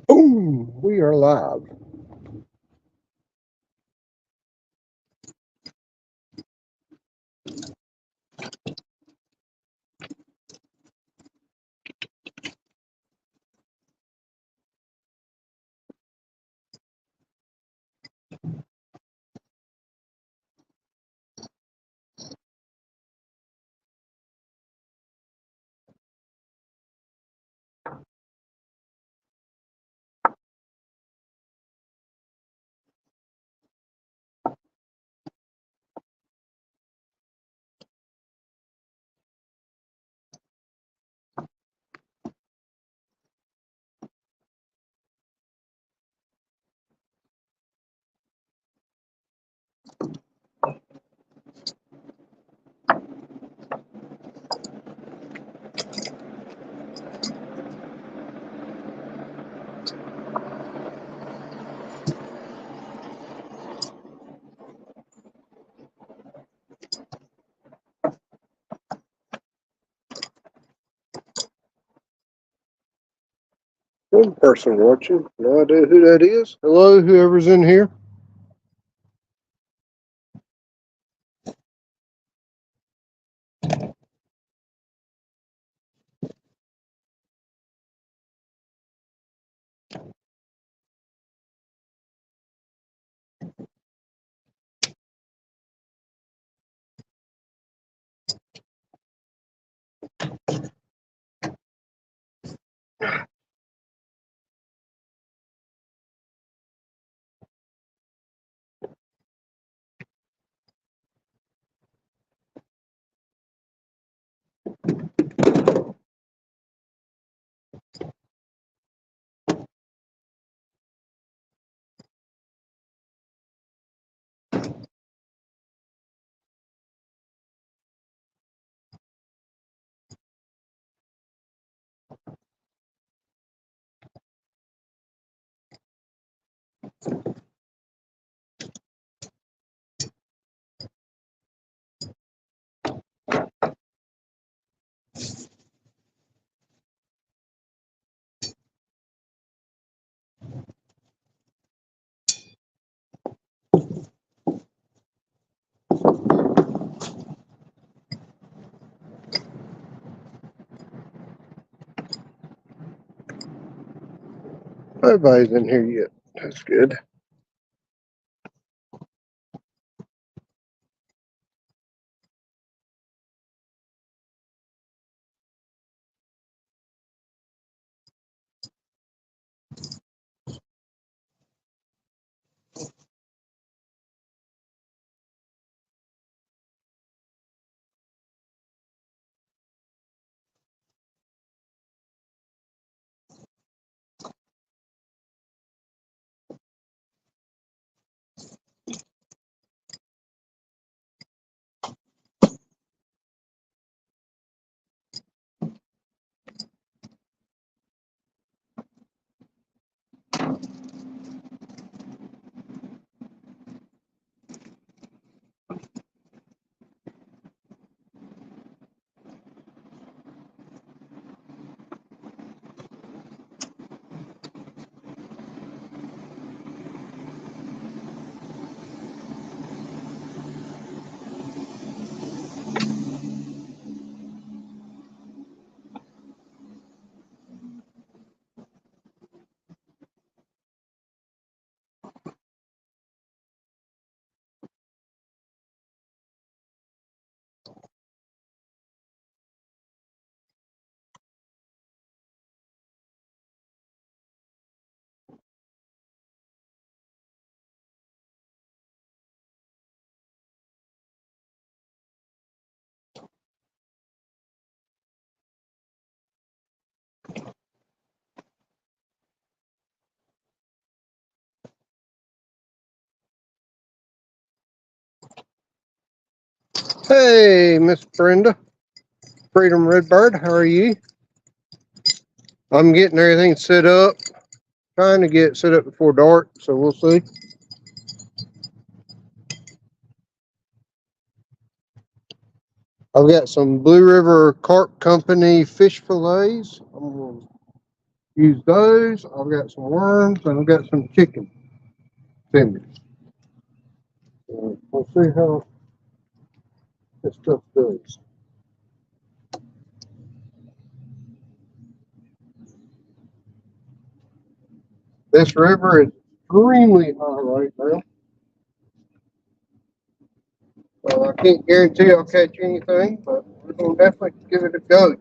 Boom! We are live. One person watching. No idea who that is. Hello, whoever's in here. Nobody's in here yet. That's good. Hey, Miss Brenda. Freedom Redbird, how are you? I'm getting everything set up. Trying to get set up before dark, so we'll see. I've got some Blue River Carp Company fish fillets. I'm going to use those. I've got some worms and I've got some chicken tenders. We'll see how this stuff does. This river is extremely high right now. I can't guarantee I'll catch anything, but we're going to definitely give it a go.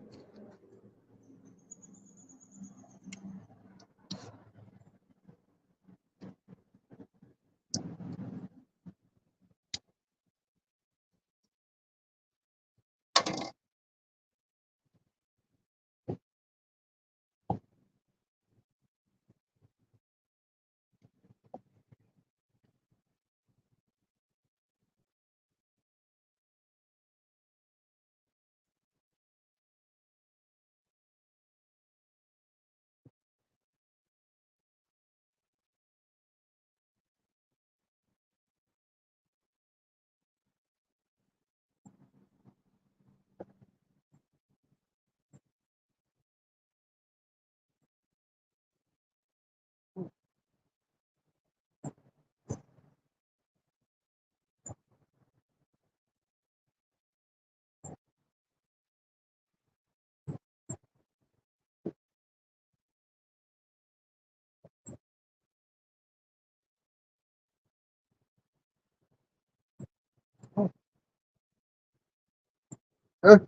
Okay,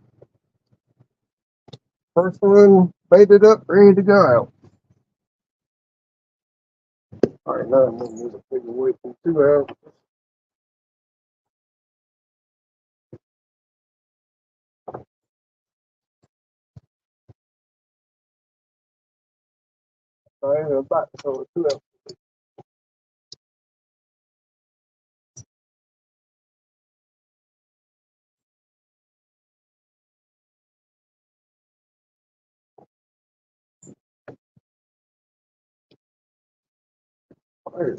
first one baited up, ready to go out. All right, now I'm going to move a bigger weight from 2 ounces. I am about to throw a 2 ounce. Fire.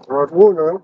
Rod one on.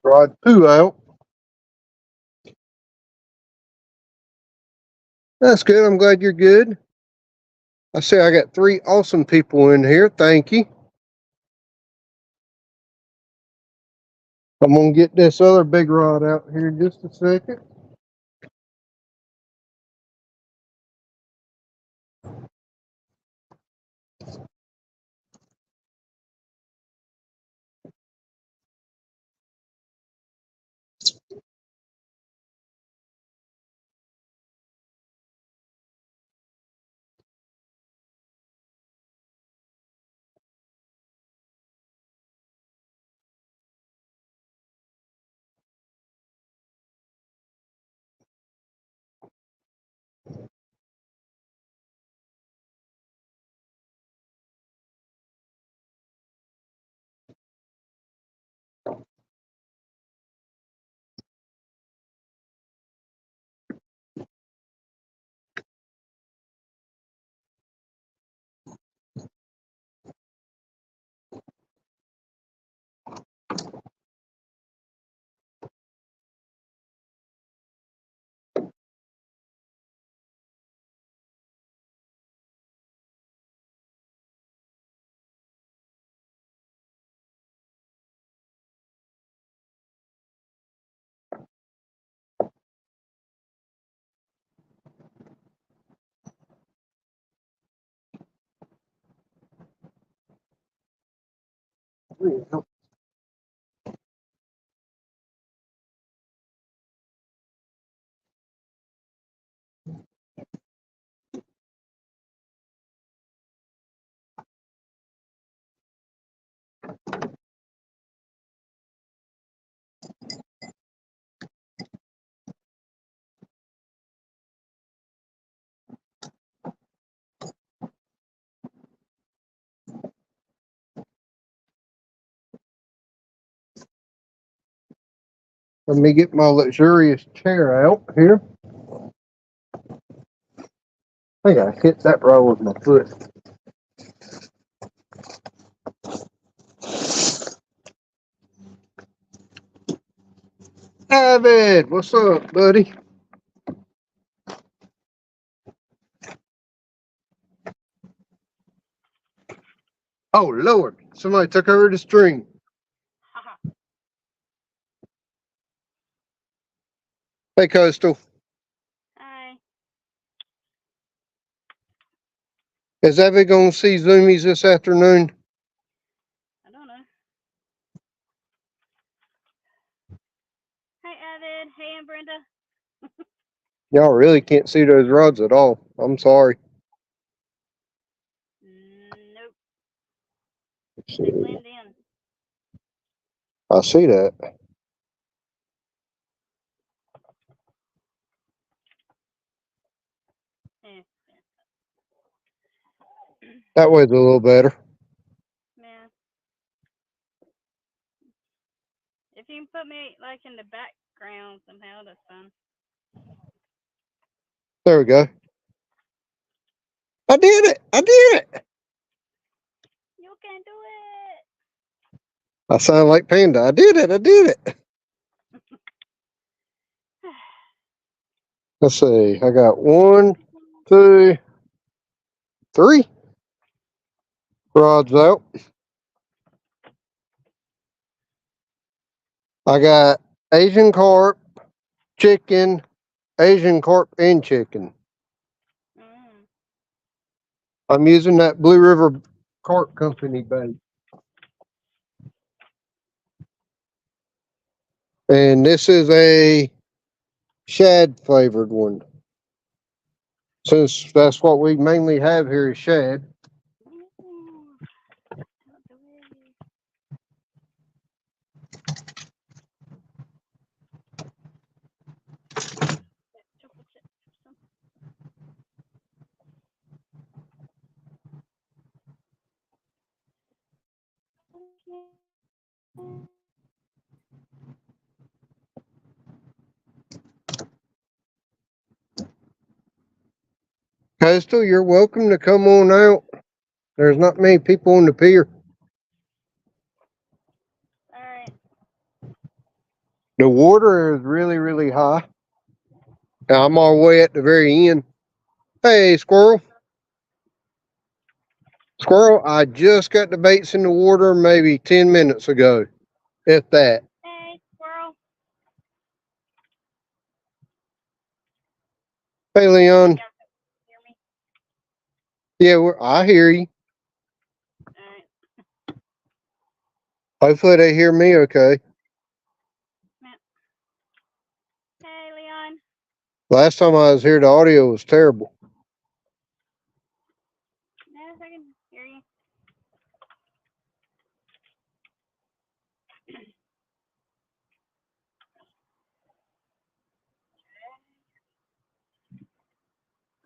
Rod two out. That's good. I'm glad you're good. I say I got 3 awesome people in here. Thank you. I'm gonna get this other big rod out here in just a second. Let me get my luxurious chair out here. I think I hit that rod with my foot. David, what's up, buddy? Oh, Lord. Somebody took over the string. Hey, Coastal. Hi. Is Abby going to see Zoomies this afternoon? I don't know. Hi, Avid. Hey, and Brenda. Y'all really can't see those rods at all. I'm sorry. Nope. They blend in. I see that. Yeah. That way's a little better. Yeah. If you can put me like in the background somehow, that's fine. There we go. I did it. I did it. You can do it. I sound like Panda. I did it. I did it. Let's see. I got 1, 2, 3 rods out. I got Asian carp, chicken, Asian carp, and chicken. Mm. I'm using that Blue River Carp Company bait. And this is a shad flavored one. Since that's what we mainly have here is shad. Ooh. Out the way. Chocolate chip. Coastal, you're welcome to come on out. There's not many people on the pier. Alright. The water is really, really high. I'm all the way at the very end. Hey, squirrel. Squirrel, I just got the baits in the water maybe 10 minutes ago, if that. Hey, squirrel. Hey, Leon. Y'all can hear me? Yeah, I hear you. Alright. Hopefully they hear me okay. Hey, Leon. Last time I was here, the audio was terrible. Yes, I can hear you.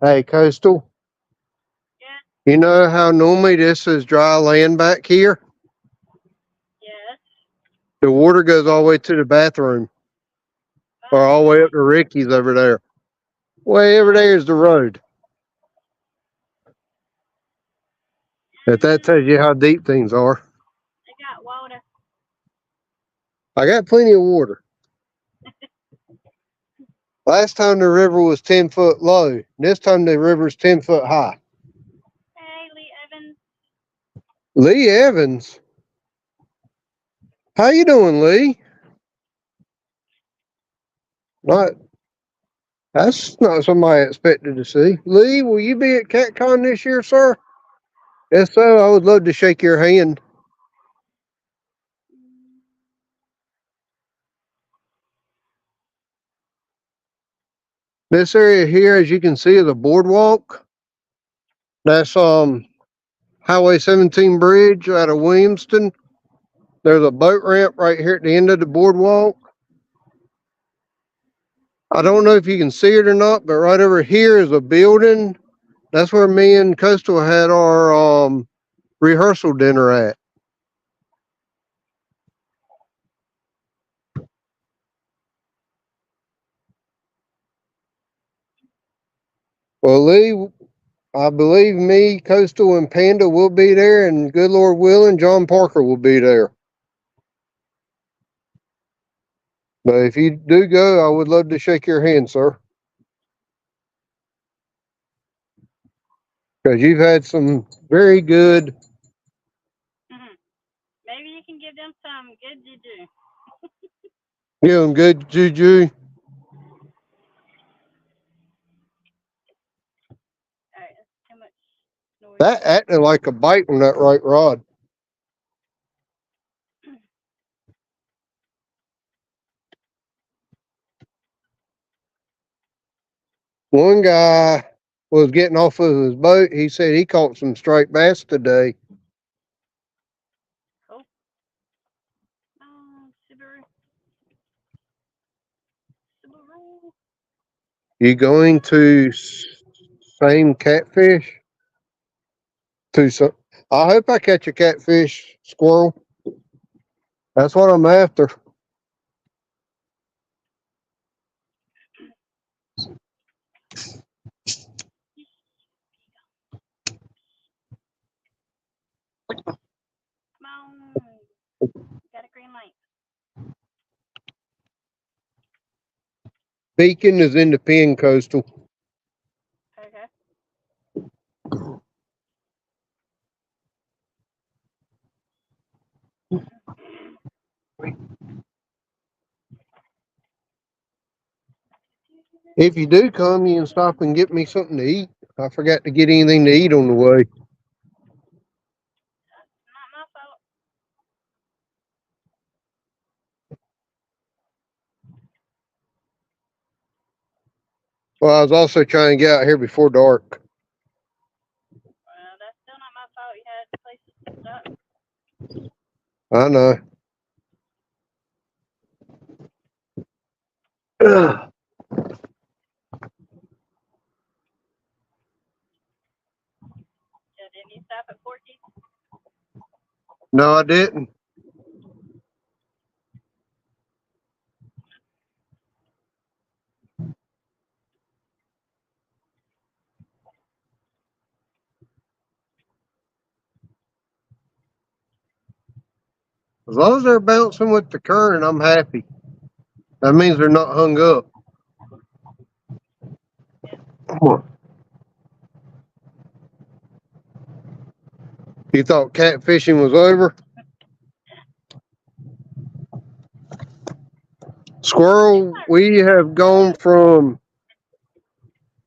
Hey, Coastal. Yeah. You know how normally this is dry land back here? Yes. The water goes all the way to the bathroom, or all the way up to Ricky's over there. Way over there is the road. If that tells you how deep things are. I got water. I got plenty of water. Last time the river was 10 foot low. This time the river's 10 foot high. Hey, Lee Evans. Lee Evans. How you doing, Lee? Not That's not somebody I expected to see. Lee, will you be at CatCon this year, sir? If so, I would love to shake your hand. This area here, as you can see, is a boardwalk. That's Highway 17 bridge out of Williamston. There's a boat ramp right here at the end of the boardwalk. I don't know if you can see it or not, but right over here is a building. That's where me and Coastal had our rehearsal dinner at. Well, Lee, I believe me, Coastal, and Panda will be there, and good Lord willing, John Parker will be there. But if you do go, I would love to shake your hand, sir. Because you've had some very good. Maybe you can give them some good juju. Give them good juju. Alright, that's too much noise. That acted like a bite on that right rod. One guy was getting off of his boat. He said he caught some striped bass today. Cool. Oh, Subaru. Subaru. You going to same catfish? I hope I catch a catfish, squirrel. That's what I'm after. Come on. Got a green light. Beacon is in the pen, Coastal. Okay. If you do come, you can stop and get me something to eat. I forgot to get anything to eat on the way. Not my fault. Well, I was also trying to get out here before dark. Well, that's still not my fault. You had places to stop. I know. Yeah, didn't you stop at Forky's? No, I didn't. As long as they're bouncing with the current, I'm happy. That means they're not hung up. Come on. You thought catfishing was over? Squirrel, we have gone from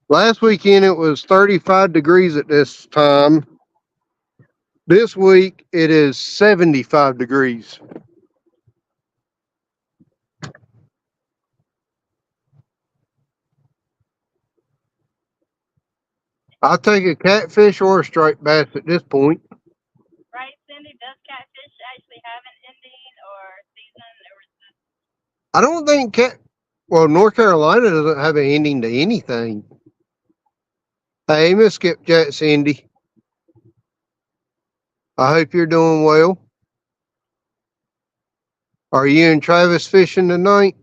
last weekend it was 35 degrees at this time. This week it is 75 degrees. I'll take a catfish or a striped bass at this point. Right, Cindy? Does catfish actually have an ending or season, or is this I don't think well, North Carolina doesn't have an ending to anything. Hey, Miss Skipjack Cindy. I hope you're doing well. Are you and Travis fishing tonight?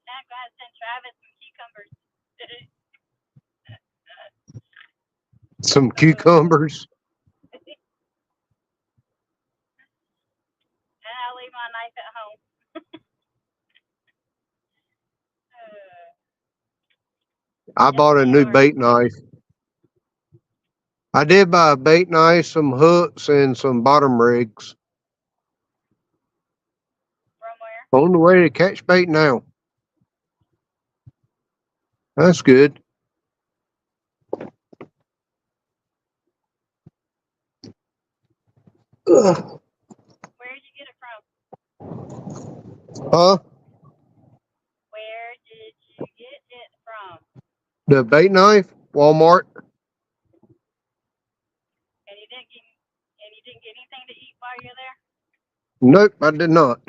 not going to send Travis some cucumbers? Some cucumbers. And I'll leave my knife at home. I Yes, bought a we new are. bait knife. I did buy a bait knife, some hooks, and some bottom rigs. From where? On the way to catch bait now. That's good. Ugh. Where did you get it from? Huh? Where did you get it from? The bait knife? Walmart? And you didn't get anything to eat while you're there? Nope, I did not.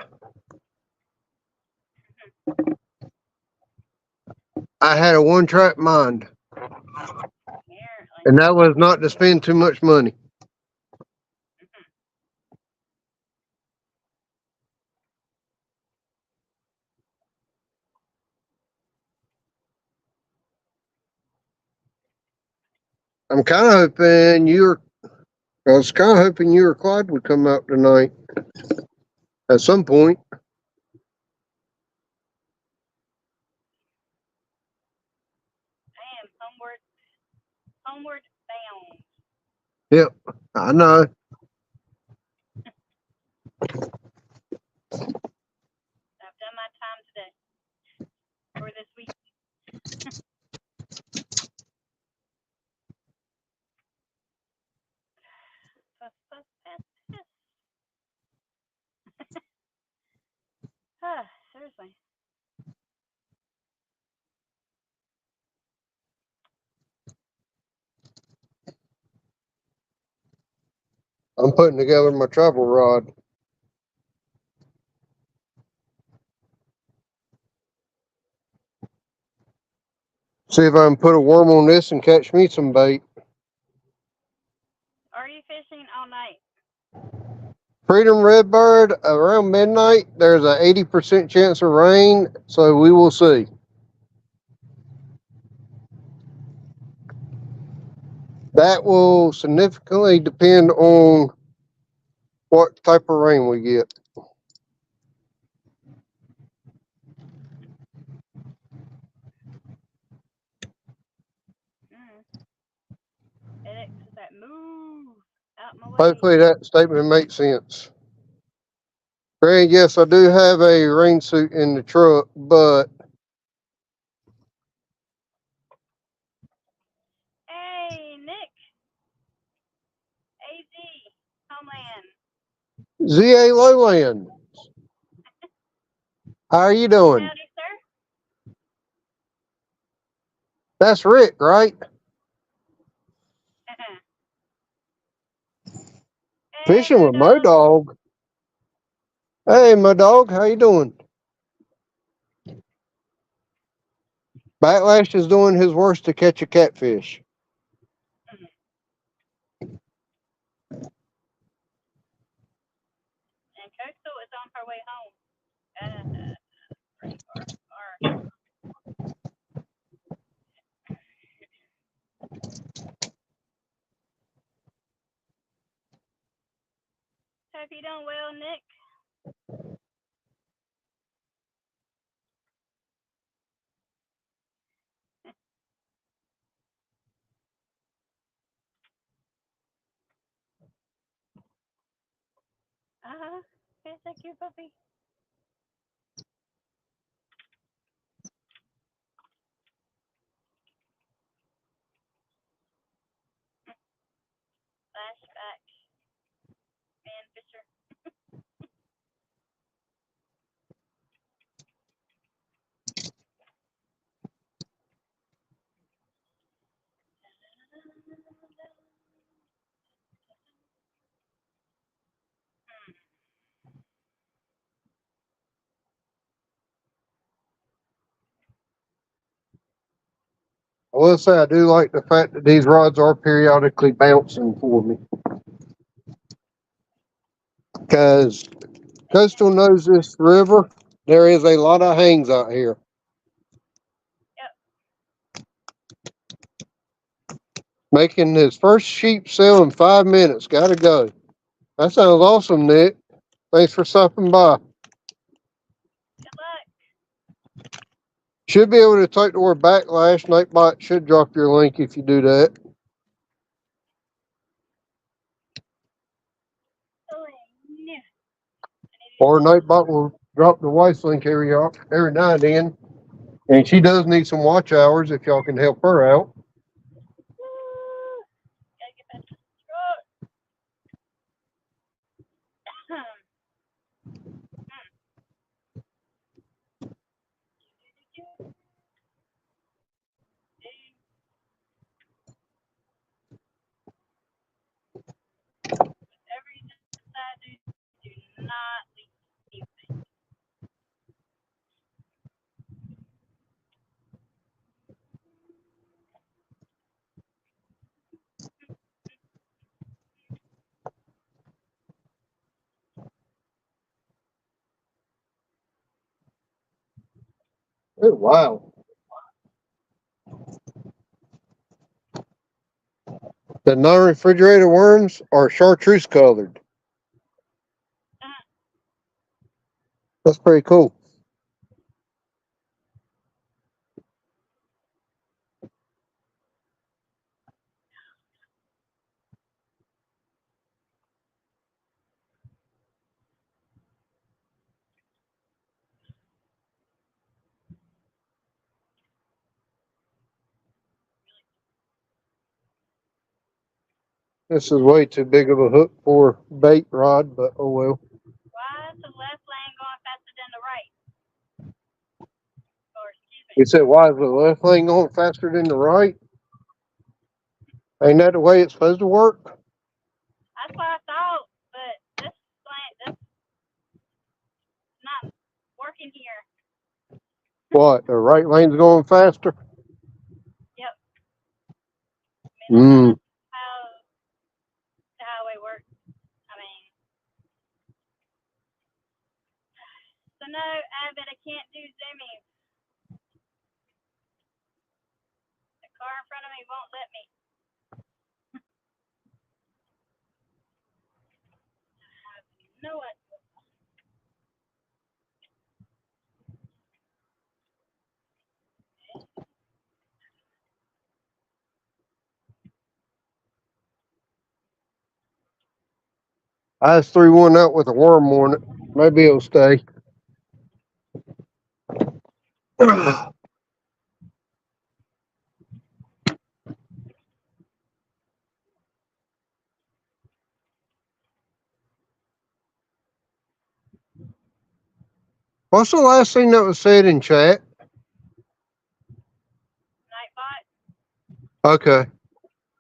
I had a one track mind, Apparently. and that was not to spend too much money. I'm kind of hoping I was kind of hoping you or Clyde would come out tonight at some point. I am homeward bound. Yep, I know. I've done my time today. Or this week. Puff, puff, pass, pass. Seriously. I'm putting together my travel rod. See if I can put a worm on this and catch me some bait. Are you fishing all night? Freedom Redbird, around midnight, there's a 80% chance of rain, so we will see. That will significantly depend on what type of rain we get. FedEx is that move out my way. Hopefully that statement makes sense. Greg, yes, I do have a rain suit in the truck, but Hey, Nick. AZ. Homeland. ZA Lowland, how are you doing? Howdy, sir. That's Rick, right? Hey, Fishing with Mo Mo-Dog. Dog. Hey, Mo Dog, how you doing? Backlash is doing his worst to catch a catfish. And Coastal is on her way home. Or Hope you doing well, Nick. Okay, thank you, puppy. Flashback. Man Fisher. I will say I do like the fact that these rods are periodically bouncing for me. Because Coastal knows this river, there is a lot of hangs out here. Yep. Making his first sheep sale in 5 minutes. Gotta go. That sounds awesome, Nick. Thanks for stopping by. Good luck. Should be able to take the word backlash. Nightbot should drop your link if you do that. Oh, no. Or Nightbot will drop the wife's link every now and then. And she does need some watch hours if y'all can help her out. Woo. Gotta get back to the truck. Whatever you decide to do not leave anything. Oh, wow. The non-refrigerated worms are chartreuse colored. That's pretty cool. This is way too big of a hook for bait rod, but oh well. Why is the left lane going faster than the right? Or excuse me. You said, why is the left lane going faster than the right? Ain't that the way it's supposed to work? That's what I thought, but this lane, this not working here. What? The right lane's going faster? Yep. I mean, that's how the highway works. I mean, so no, Abbott, I can't do zooming. The car in front of me won't let me. I have no idea. I just threw one out with a worm on it. Maybe it'll stay. What's the last thing that was said in chat? Nightbot? Okay.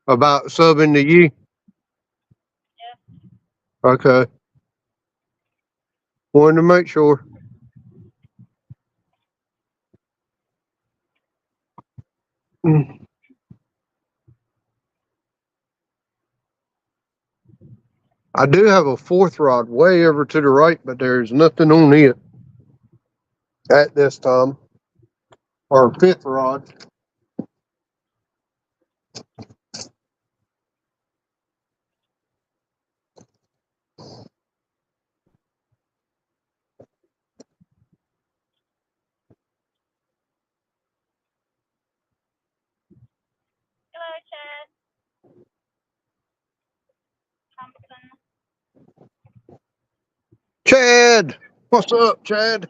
About subbing to you? Yes. Okay. Wanted to make sure. I do have a fourth rod way over to the right, but there's nothing on it at this time. Or fifth rod. Chad, what's up, Chad?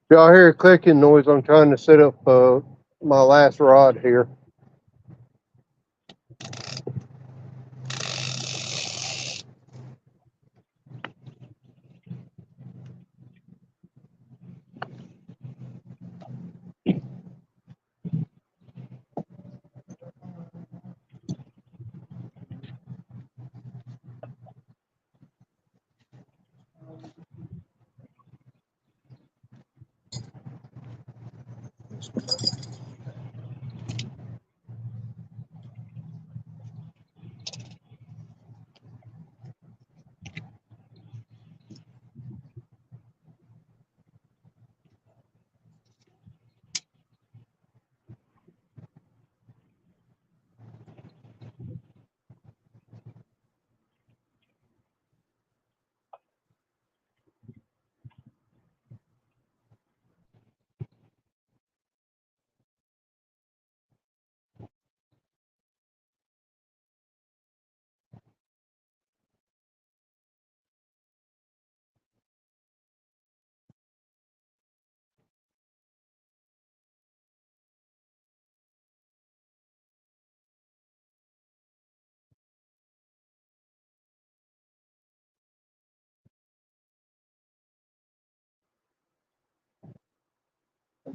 Y'all hear a clicking noise? I'm trying to set up my last rod here.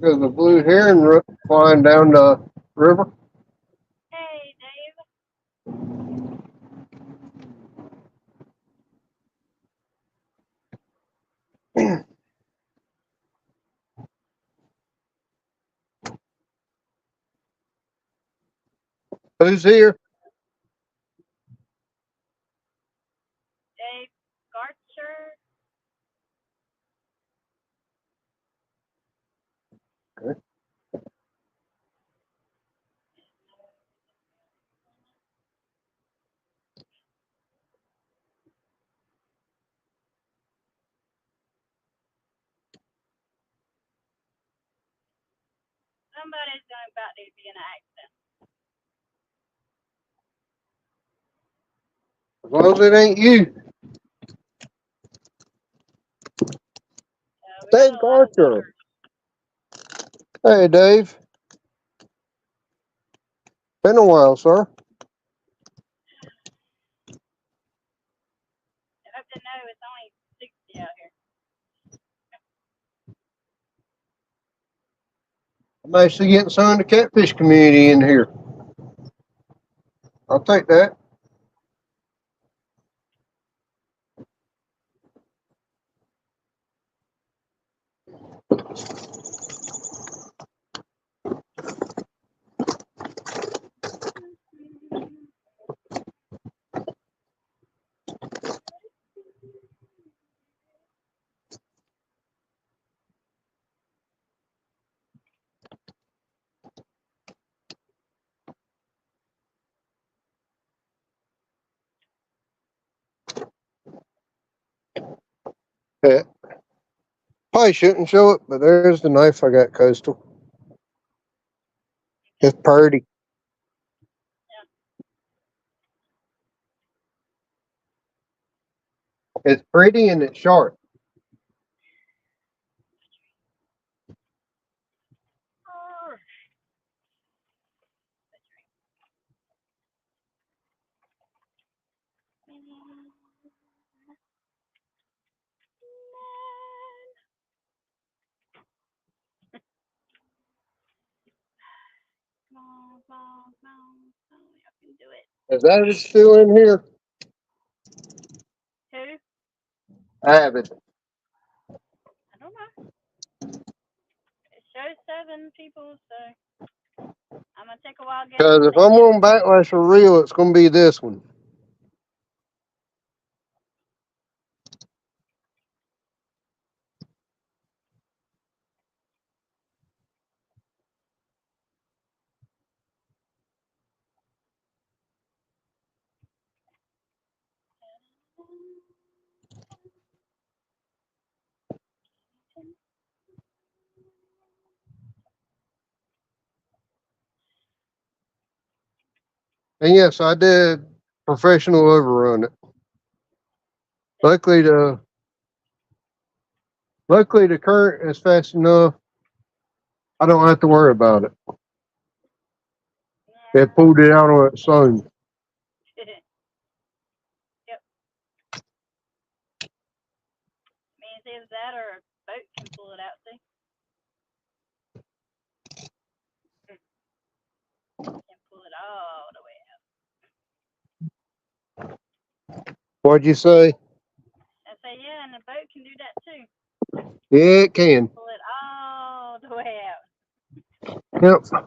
There's a blue heron flying down the river. Hey, Dave. Who's here? Dave Garcher. Somebody's about to be in an accident. As long as it ain't you. We Dave got a lot of Garcher. water. Hey, Dave. Been a while, sir. I hope to know it's only 60 out here. I'm actually getting some of the catfish community in here. I'll take that. Yeah. Probably shouldn't show it, but there's the knife I got, Coastal. It's pretty. It's pretty and it's sharp. I can do it. Is that still in here? Who? Avid. I don't know. It shows so. 7 people, so I'm gonna take a while getting Because if I'm on backlash for real, it's gonna be this one. And yes, I did professional overrun it. Luckily the current is fast enough. I don't have to worry about it. It pulled it out on its own. Yep. Means either that or a boat can pull it out, see? Can pull it all the way out. What'd you say? I say, yeah, and the boat can do that too. Yeah, it can. Pull it all the way out. Yep.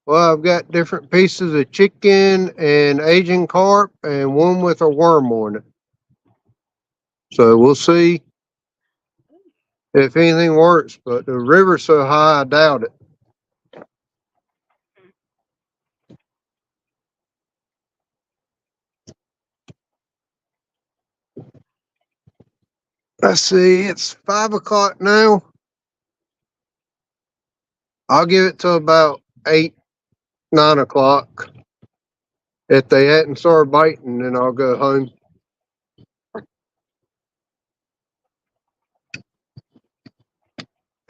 Well, I've got different pieces of chicken and Asian carp and one with a worm on it. So we'll see if anything works, but the river's so high, I doubt it. Let's see, it's 5 o'clock now. I'll give it to about 8, 9 o'clock. If they hadn't started biting, then I'll go home.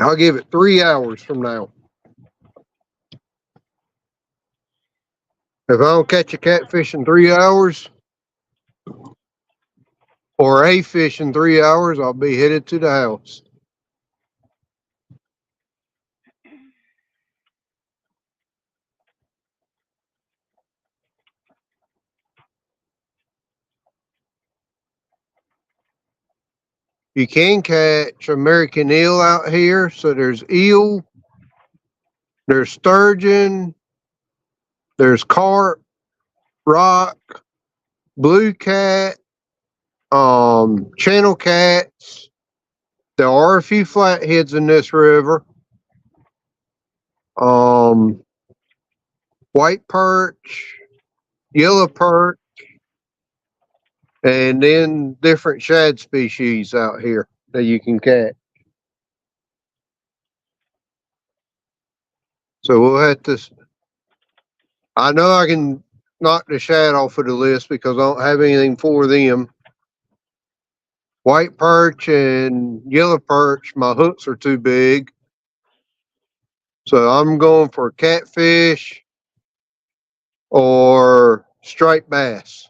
I'll give it 3 hours from now. If I don't catch a catfish in 3 hours or a fish in 3 hours, I'll be headed to the house. You can catch American eel out here. So there's eel, there's sturgeon, there's carp, rock, blue cat, channel cats. There are a few flatheads in this river. Um, white perch, yellow perch, and then different shad species out here that you can catch. So we'll have to. I know I can knock the shad off of the list because I don't have anything for them. White perch and yellow perch, my hooks are too big. So I'm going for catfish or striped bass.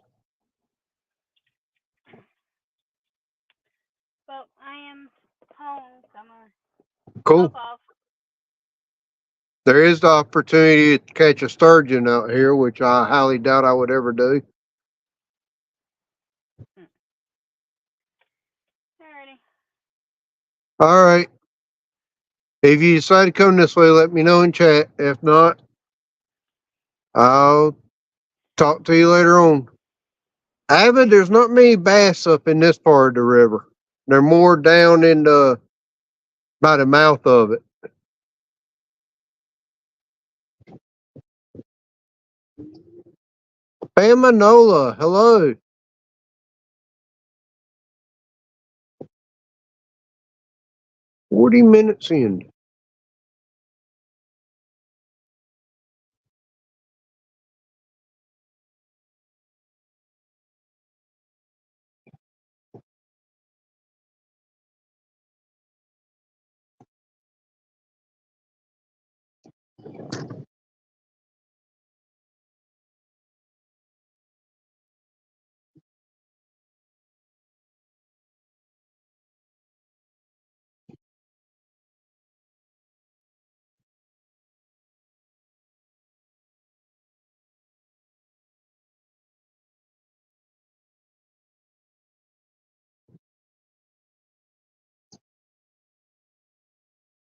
Well, I am home, so I'm gonna Cool. hop off. There is the opportunity to catch a sturgeon out here, which I highly doubt I would ever do. Alrighty. All right. If you decide to come this way, let me know in chat. If not, I'll talk to you later on. Avid, there's not many bass up in this part of the river. They're more down in the by the mouth of it. Bam Manola, hello. 40 minutes in.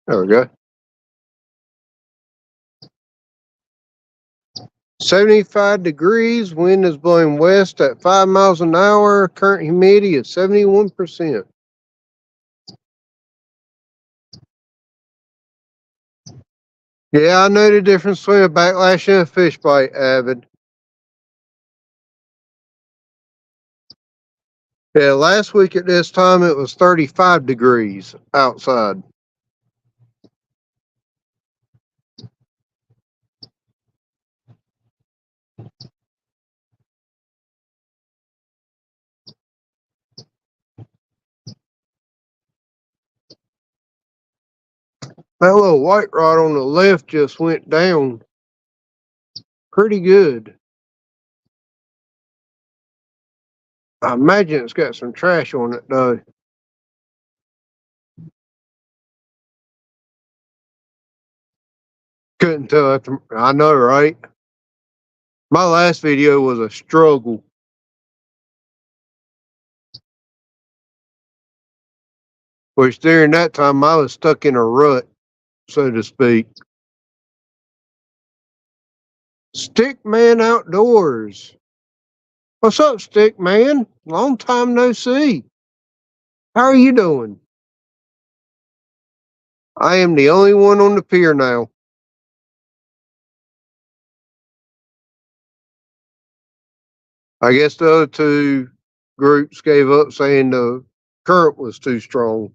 There we go. 75 degrees, wind is blowing west at 5 miles an hour, current humidity is 71%. Yeah, I know the difference between a backlash and a fish bite, Avid. Yeah, last week at this time it was 35 degrees outside. That little white rod on the left just went down pretty good. I imagine it's got some trash on it though. Couldn't tell. I know, right? My last video was a struggle, which during that time I was stuck in a rut, so to speak. Stick Man Outdoors. What's up, Stick Man? Long time no see. How are you doing? I am the only one on the pier now. I guess the other two groups gave up saying the current was too strong.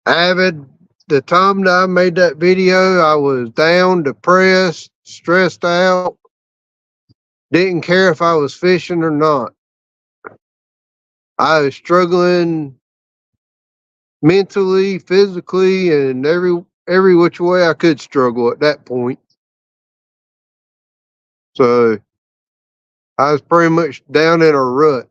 Avid, the time that I made that video, I was down, depressed, stressed out, didn't care if I was fishing or not. I was struggling mentally, physically, and every which way I could struggle at that point. So I was pretty much down in a rut.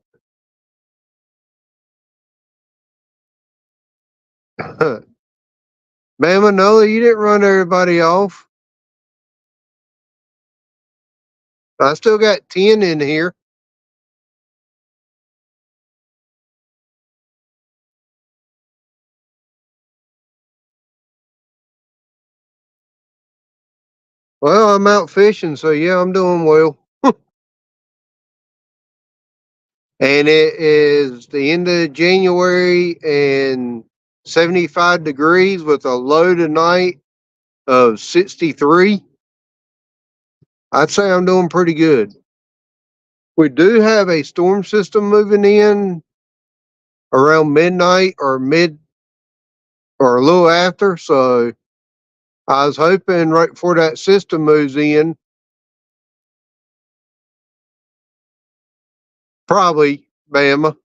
Bama Nola, you didn't run everybody off. I still got 10 in here. Well, I'm out fishing, so yeah, I'm doing well. And it is the end of January and 75 degrees with a low tonight of 63. I'd say I'm doing pretty good. We do have a storm system moving in around midnight or a little after, so I was hoping right before that system moves in, probably Bama.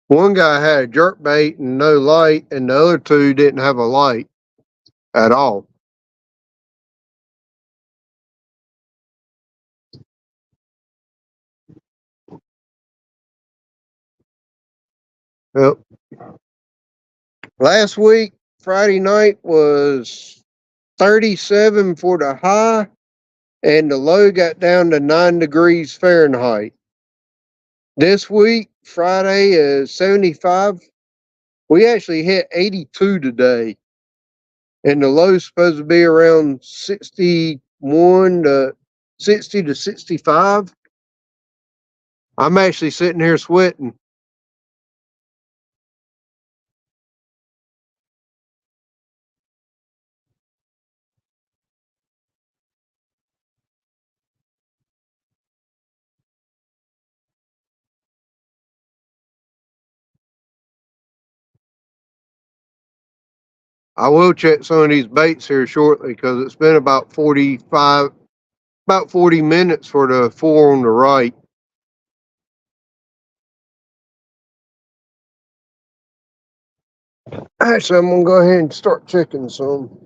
One guy had a jerk bait and no light, and the other two didn't have a light at all. Yep. Last week, Friday night was 37 for the high, and the low got down to 9 degrees Fahrenheit. This week, Friday is 75. We actually hit 82 today, and the low's supposed to be around 61 to 60 to 65. I'm actually sitting here sweating. I will check some of these baits here shortly because it's been about 40 minutes for the four on the right. Actually, I'm going to go ahead and start checking some.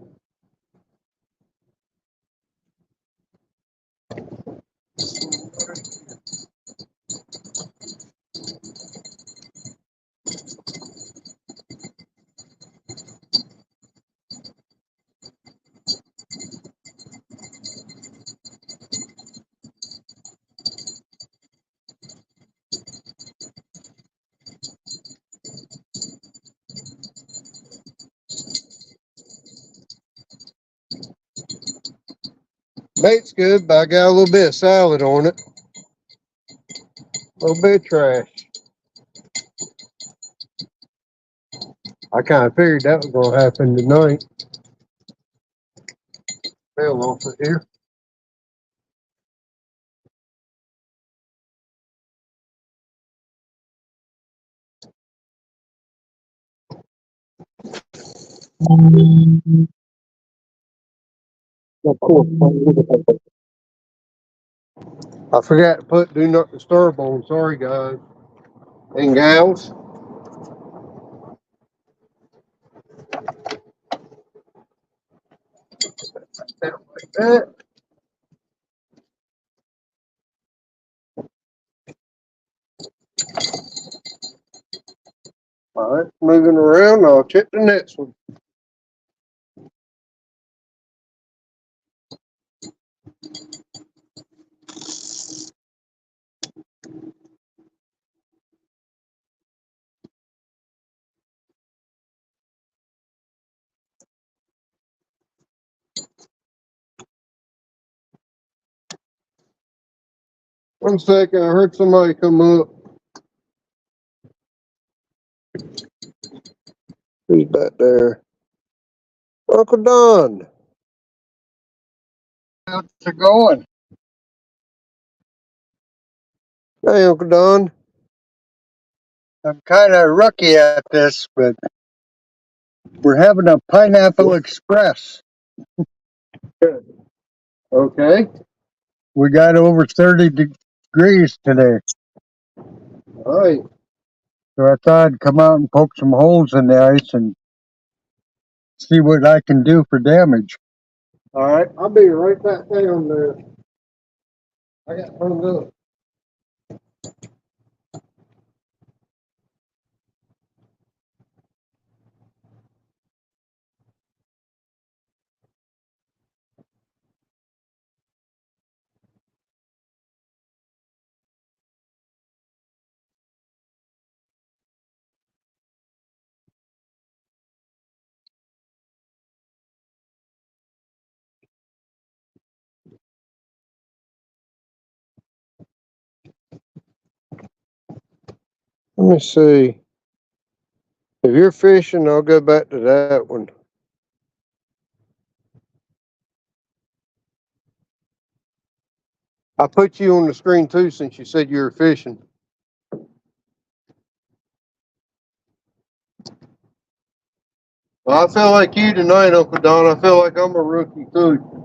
Bait's good, but I got a little bit of salad on it. A little bit of trash. I kind of figured that was going to happen tonight. Fell off of here. Of course. I forgot to put do not disturb on. Sorry, guys and gals. Like that. All right, moving around. I'll check the next one. One second. I heard somebody come up. Who's back there? Uncle Don. How's it going? Hey, Uncle Don. I'm kind of rookie at this, but we're having a pineapple express. Okay. We got over 30 degrees today. All right. So I thought I'd come out and poke some holes in the ice and see what I can do for damage. All right. I'll be right back down there. I got hung up. Let me see. If you're fishing, I'll go back to that one. I put you on the screen too since you said you were fishing. Well, I feel like you tonight, Uncle Don. I feel like I'm a rookie too.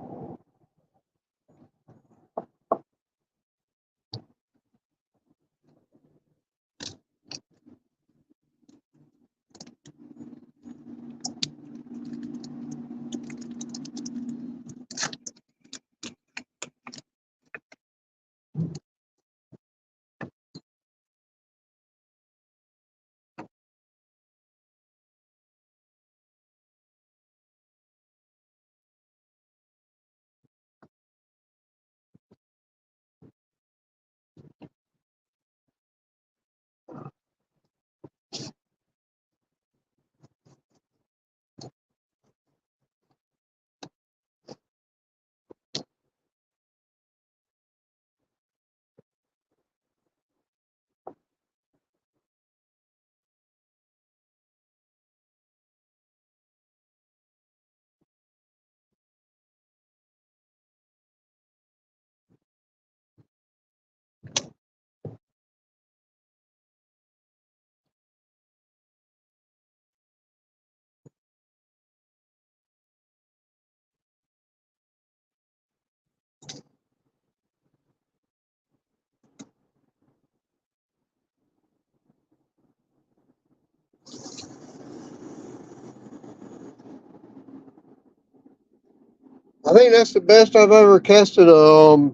I think that's the best I've ever casted a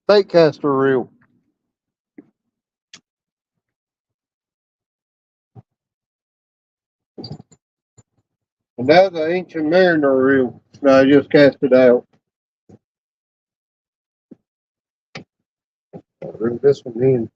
bait caster reel. And that's an ancient mariner reel. No, I just cast it out. I'll reel this one in.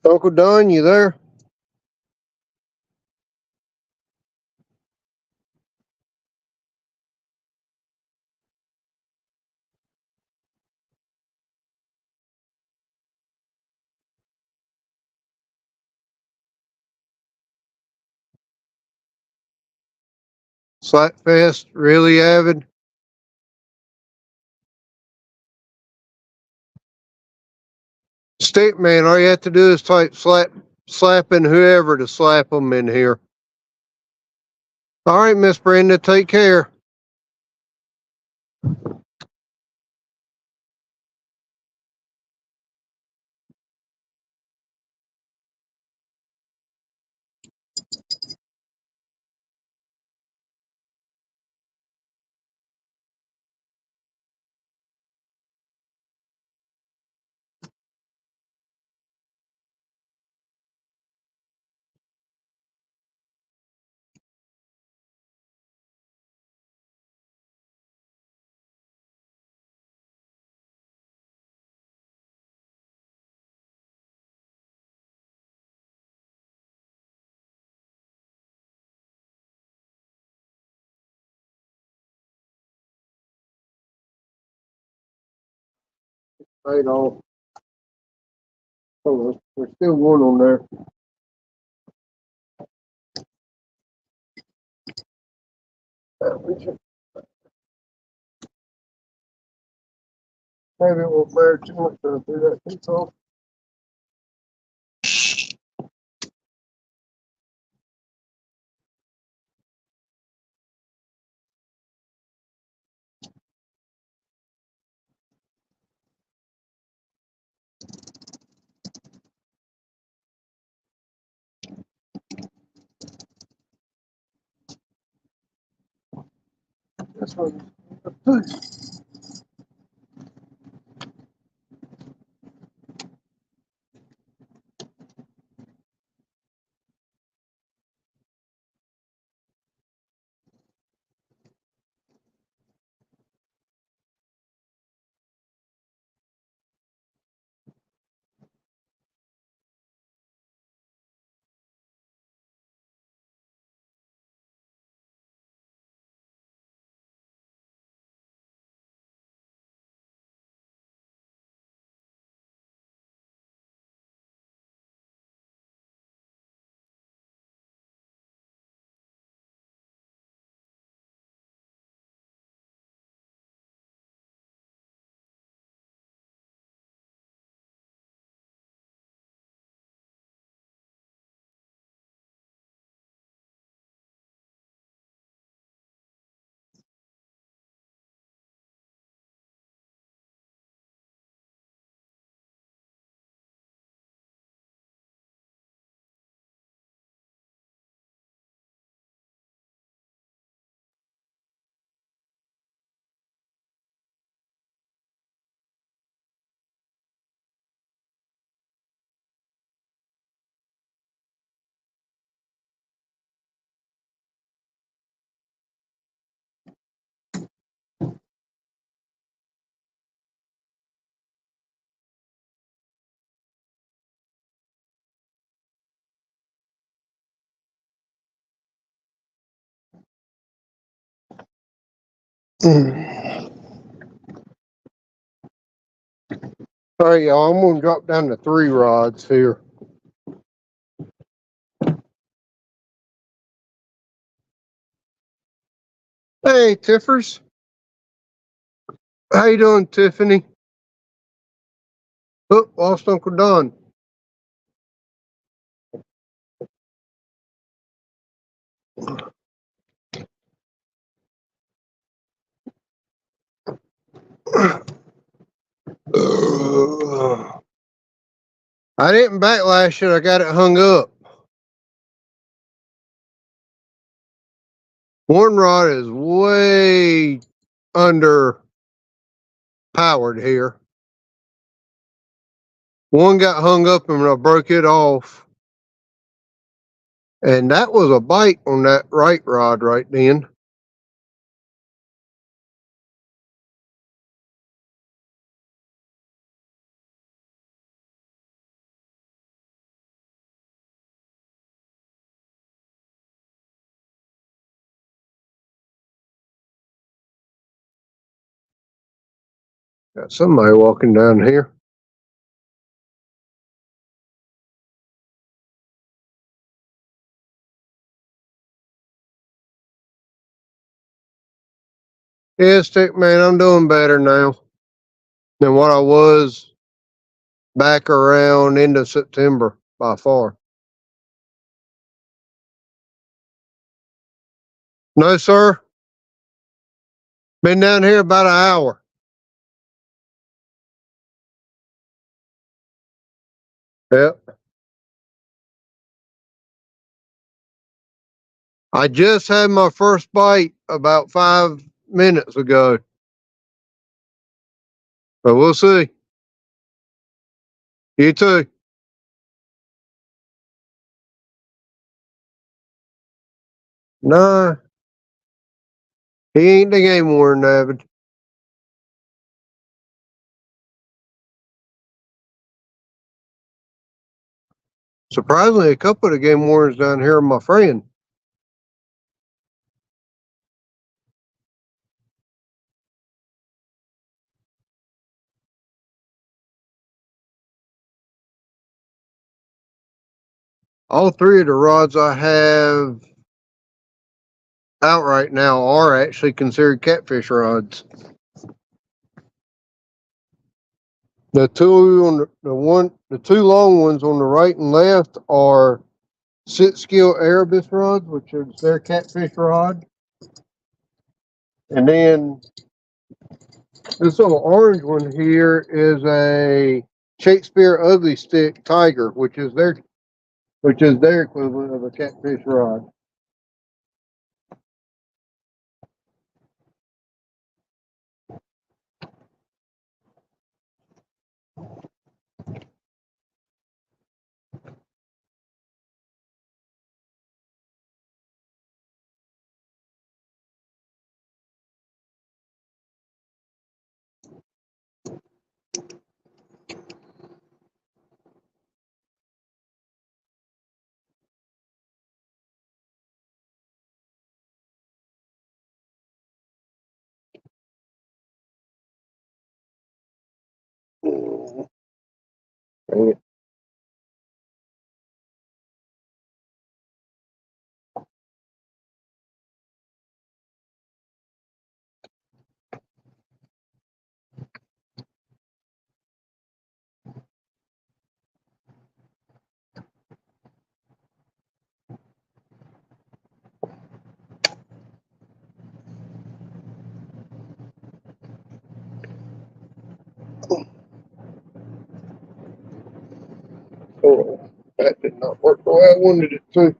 Uncle Don, you there? Slapfest, really avid? Stick man, all you have to do is type slapping whoever to slap them in here. All right, Miss Brenda, take care. Right on. Oh, there's still one on there. Maybe it won't bear too much to do that piece off. This one. All right, y'all, I'm gonna drop down to 3 rods here. Hey, Tiffers. How you doing, Tiffany? Oh, lost Uncle Don. I didn't backlash it. I got it hung up. One rod is way under powered here. One got hung up and I broke it off. And that was a bite on that right rod right then. Got somebody walking down here. Yeah, Stick Man, I'm doing better now than what I was back around end of September by far. No, sir. Been down here about an hour. Yep. I just had my first bite about 5 minutes ago, but we'll see. You too. Nah, he ain't the game warden, David. Surprisingly, a couple of the game wardens down here are my friend. All three of the rods I have out right now are actually considered catfish rods. The two on the two long ones on the right and left are sit skill Erebus rods, which is their catfish rod. And then this little orange one here is a Shakespeare Ugly Stick Tiger, which is their equivalent of a catfish rod. Dang it. Oh, that did not work the way I wanted it to.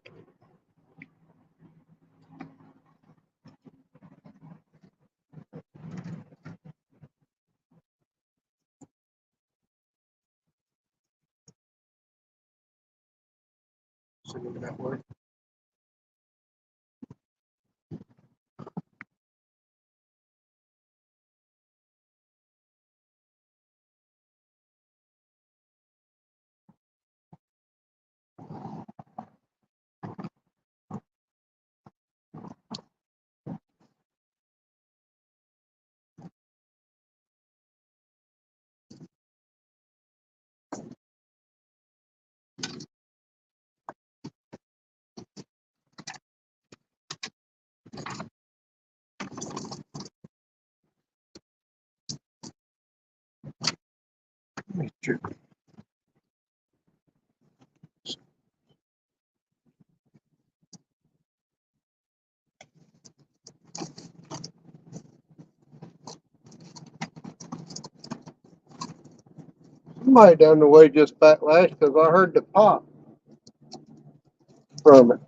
Somebody down the way just backlashed because I heard the pop from it.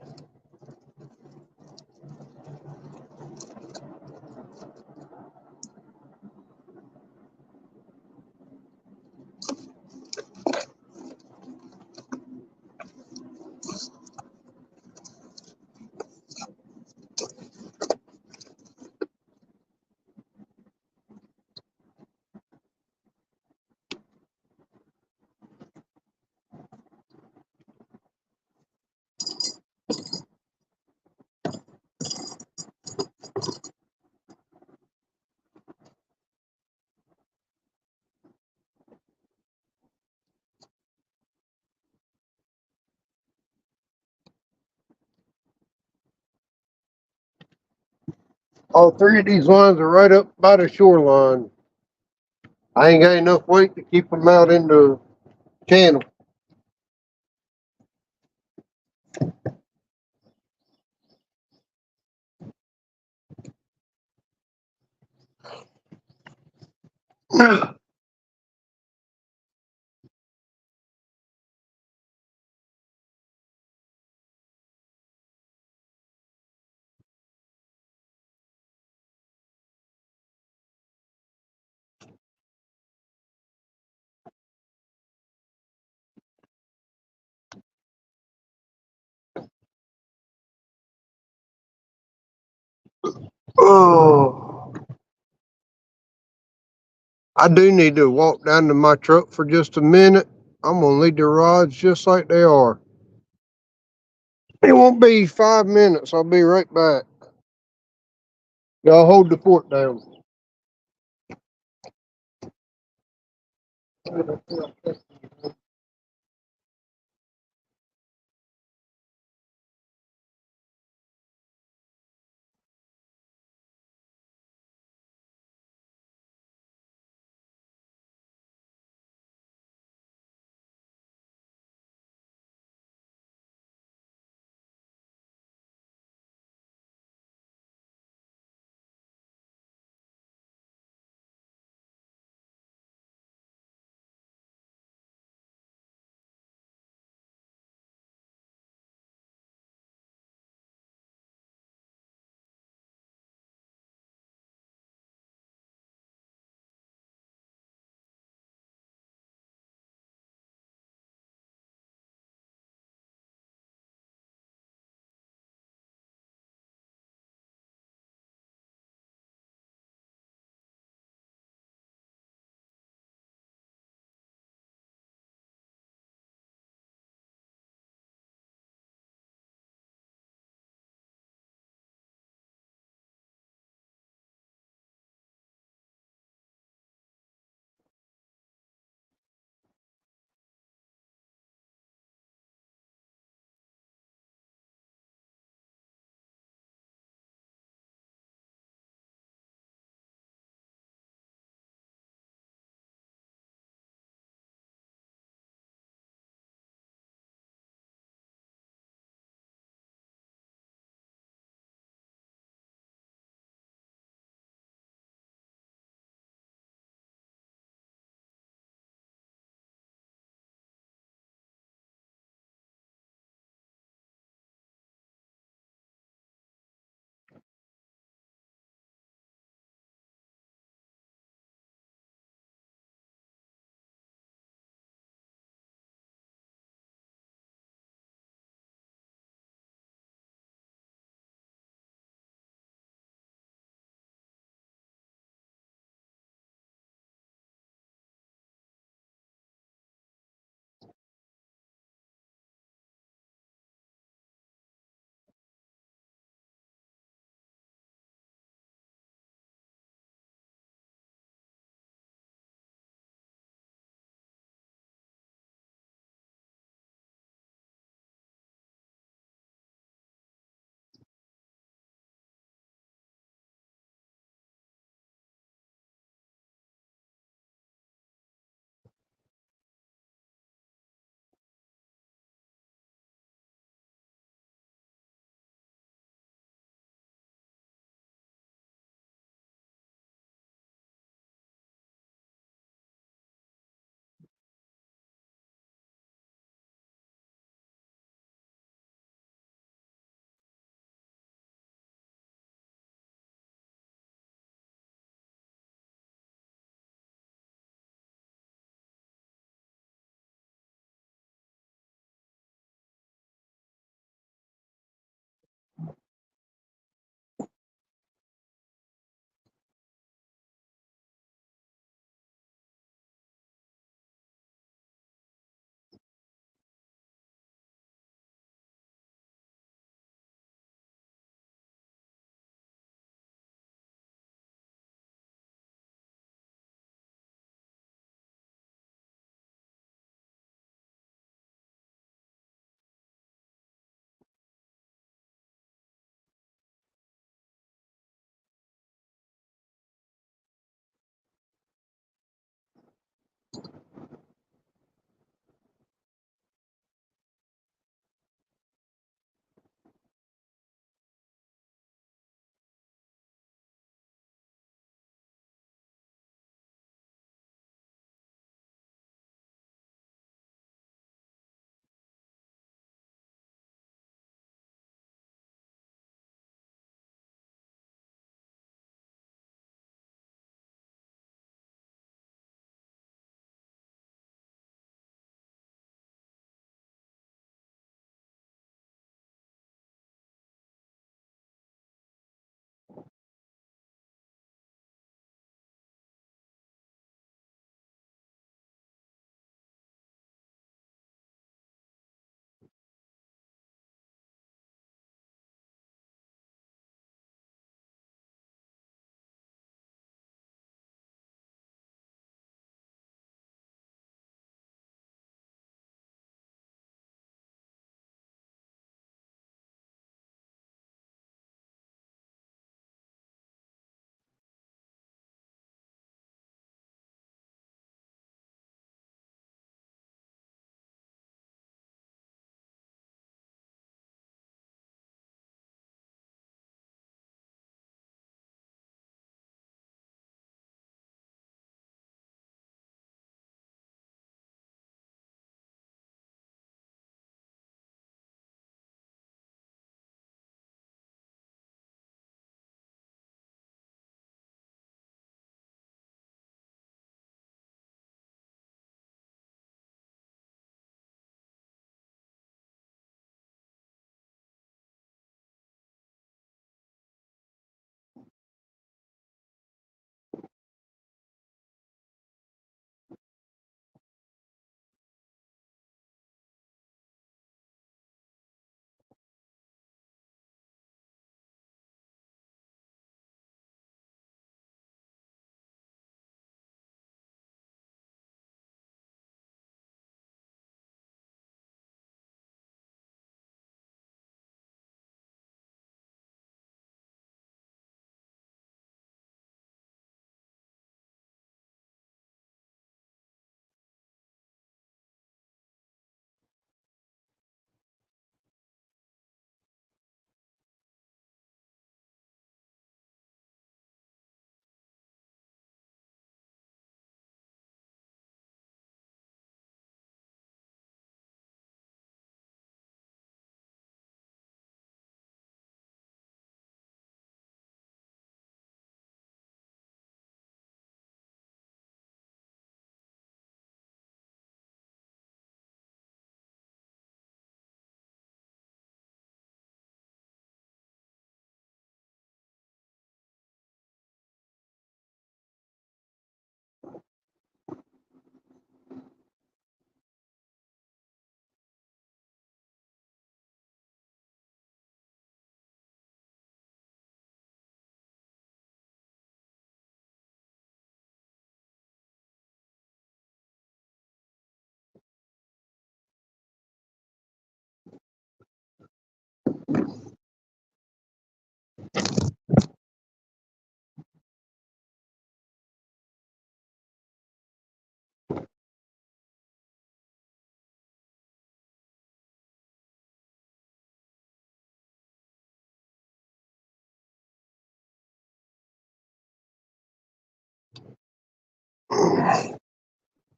All three of these lines are right up by the shoreline. I ain't got enough weight to keep them out in the channel. Oh, I do need to walk down to my truck for just a minute. I'm gonna leave the rods just like they are. It won't be 5 minutes. I'll be right back. Y'all hold the fort down.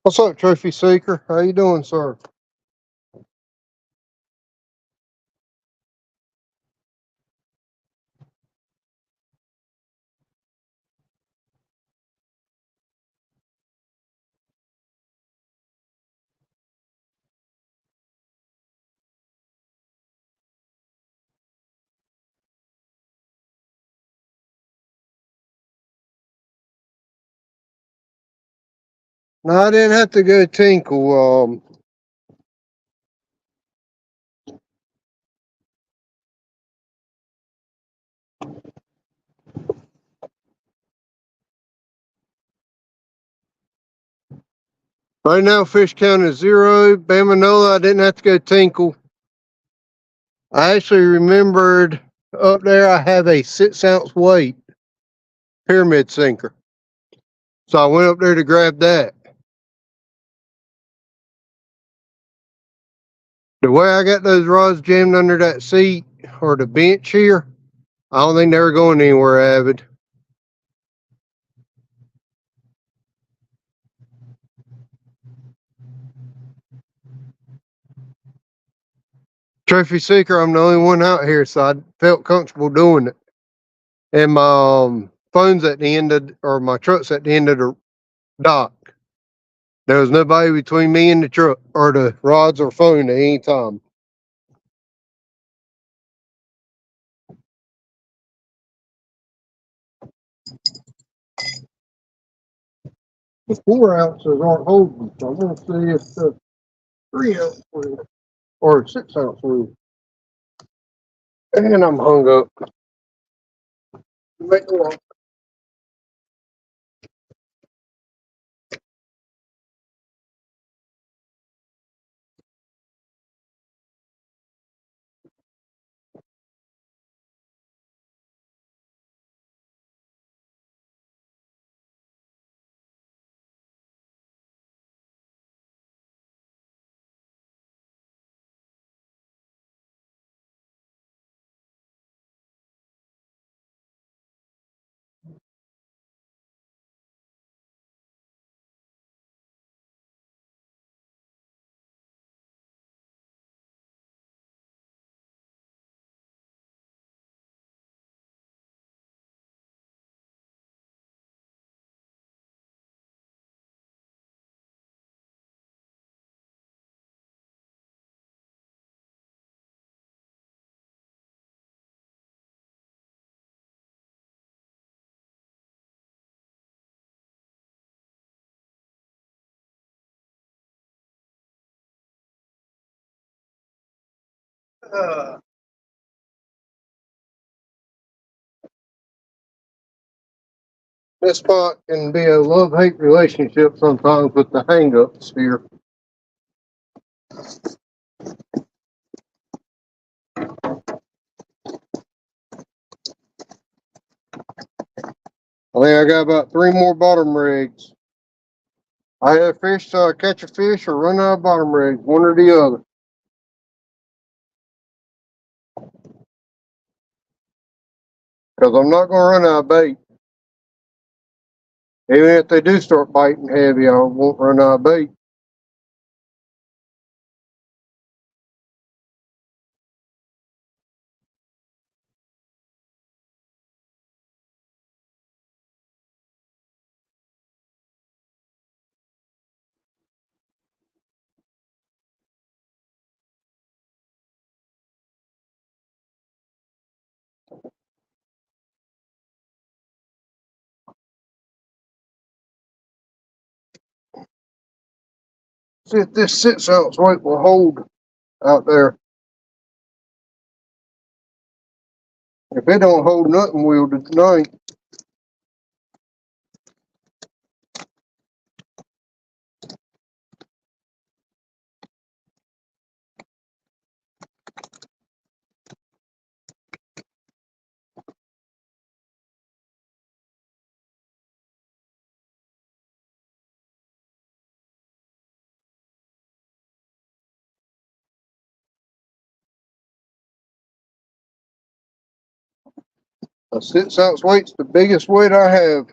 What's up, Trophy Seeker? How you doing, sir? No, I didn't have to go tinkle. Right now, fish count is 0. Bamanola, I didn't have to go tinkle. I actually remembered up there I have a 6-ounce weight pyramid sinker. So I went up there to grab that. The way I got those rods jammed under that seat or the bench here, I don't think they were going anywhere, Avid. Trophy Seeker, I'm the only one out here, so I felt comfortable doing it. And my phone's at the end of, or my truck's at the end of the dock. There was nobody between me and the truck, or the rods or phone at any time. The 4 ounces aren't holding, so I'm going to see if the 3 ounce will, or 6 ounce will. And I'm hung up. Make a walk. This spot can be a love-hate relationship sometimes with the hang-ups here. I think I got about 3 more bottom rigs. I have fish till I catch a fish or run out of bottom rigs, one or the other. Because I'm not going to run out of bait. Even if they do start biting heavy, I won't run out of bait. See if this 6-ounce weight will hold out there. If it don't hold nothing, we'll tonight. A 6-ounce weight's the biggest weight I have.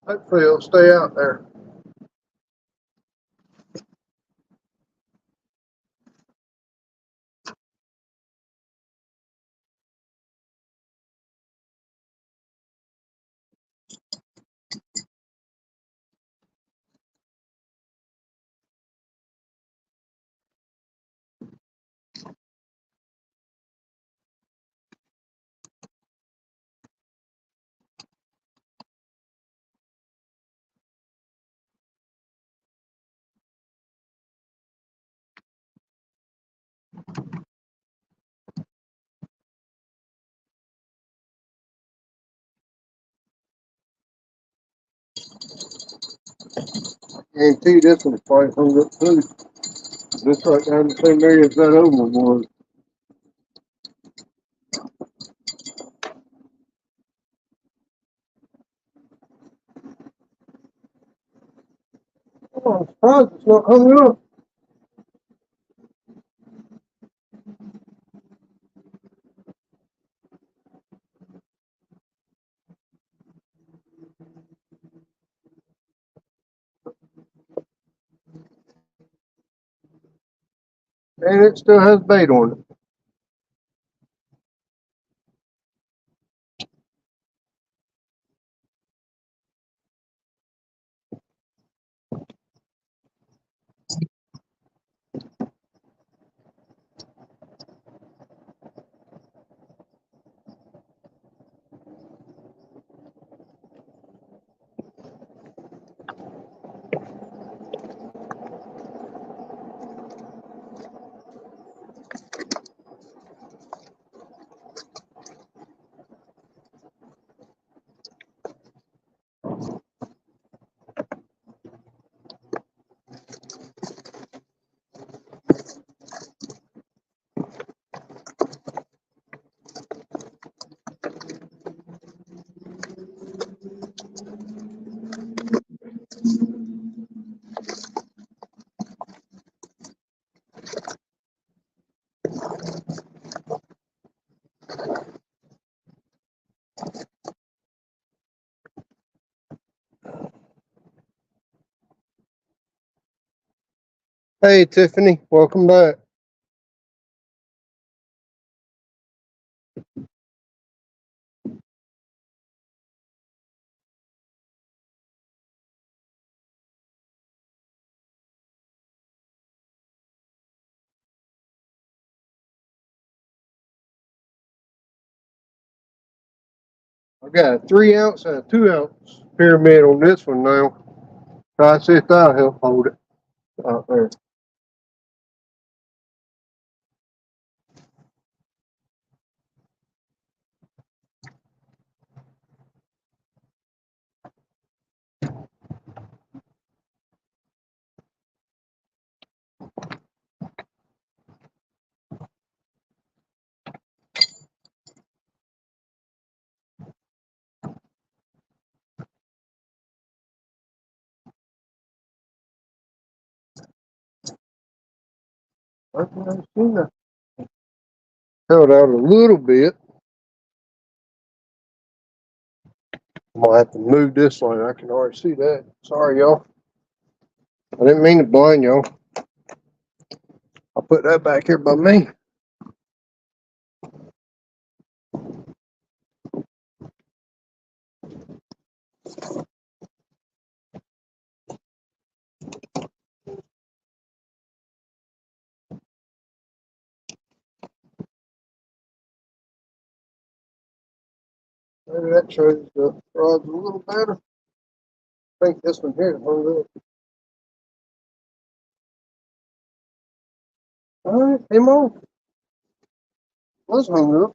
Hopefully it'll stay out there. Guarantee this one's probably hung up too. This right down the same area as that other one was. Oh, I'm surprised it's not hung up. And it still has bait on it. Hey Tiffany, welcome back. I got a 3 ounce and a 2 ounce pyramid on this one now. Try to see if that'll help hold it out there. I've seen that. Held out a little bit. I'm gonna have to move this one. I can already see that. Sorry, y'all. I didn't mean to blind y'all. I'll put that back here by me. Maybe that shows the rod's a little better. I think this one here is hung up. All right, came off. Was hung up.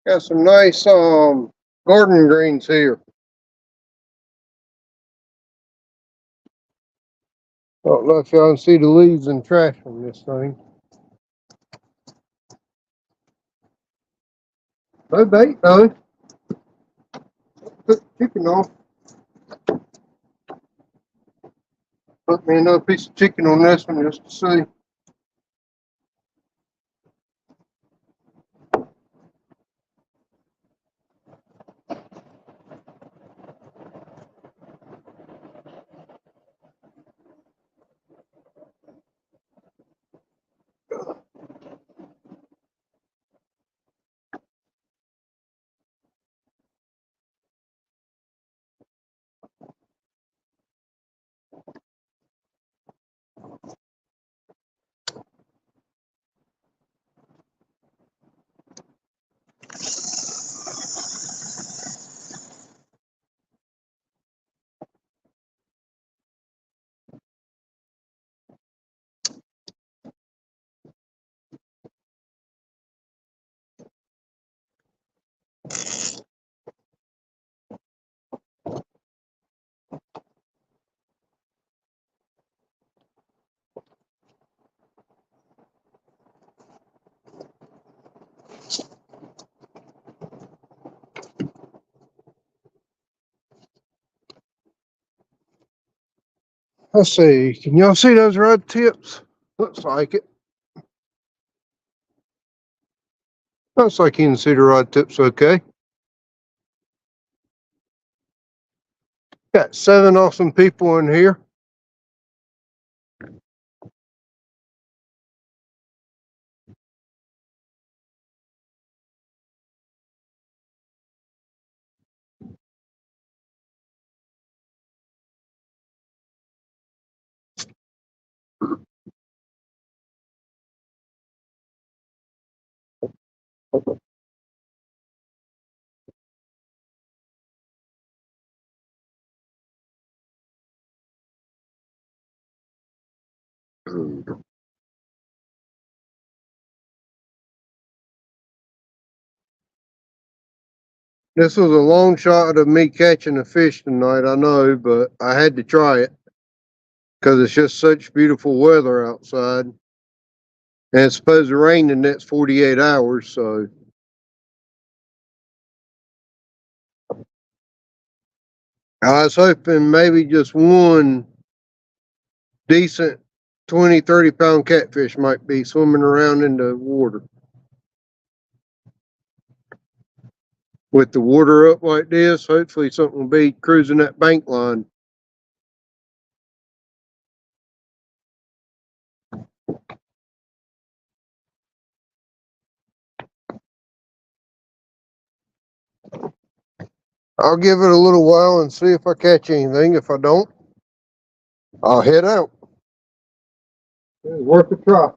Got some nice garden greens here. I don't know if y'all can see the leaves and trash on this thing. No bait, though. Put the chicken off. Put me another piece of chicken on this one just to see. Let's see. Can y'all see those rod tips? Looks like it. Looks like you can see the rod tips okay. Got 7 awesome people in here. This was a long shot of me catching a fish tonight, I know, but I had to try it because it's just such beautiful weather outside. And it's supposed to rain the next 48 hours, so I was hoping maybe just one decent 20, 30 pound catfish might be swimming around in the water. With the water up like this, hopefully something will be cruising that bank line. I'll give it a little while and see if I catch anything. If I don't, I'll head out. It's worth a try.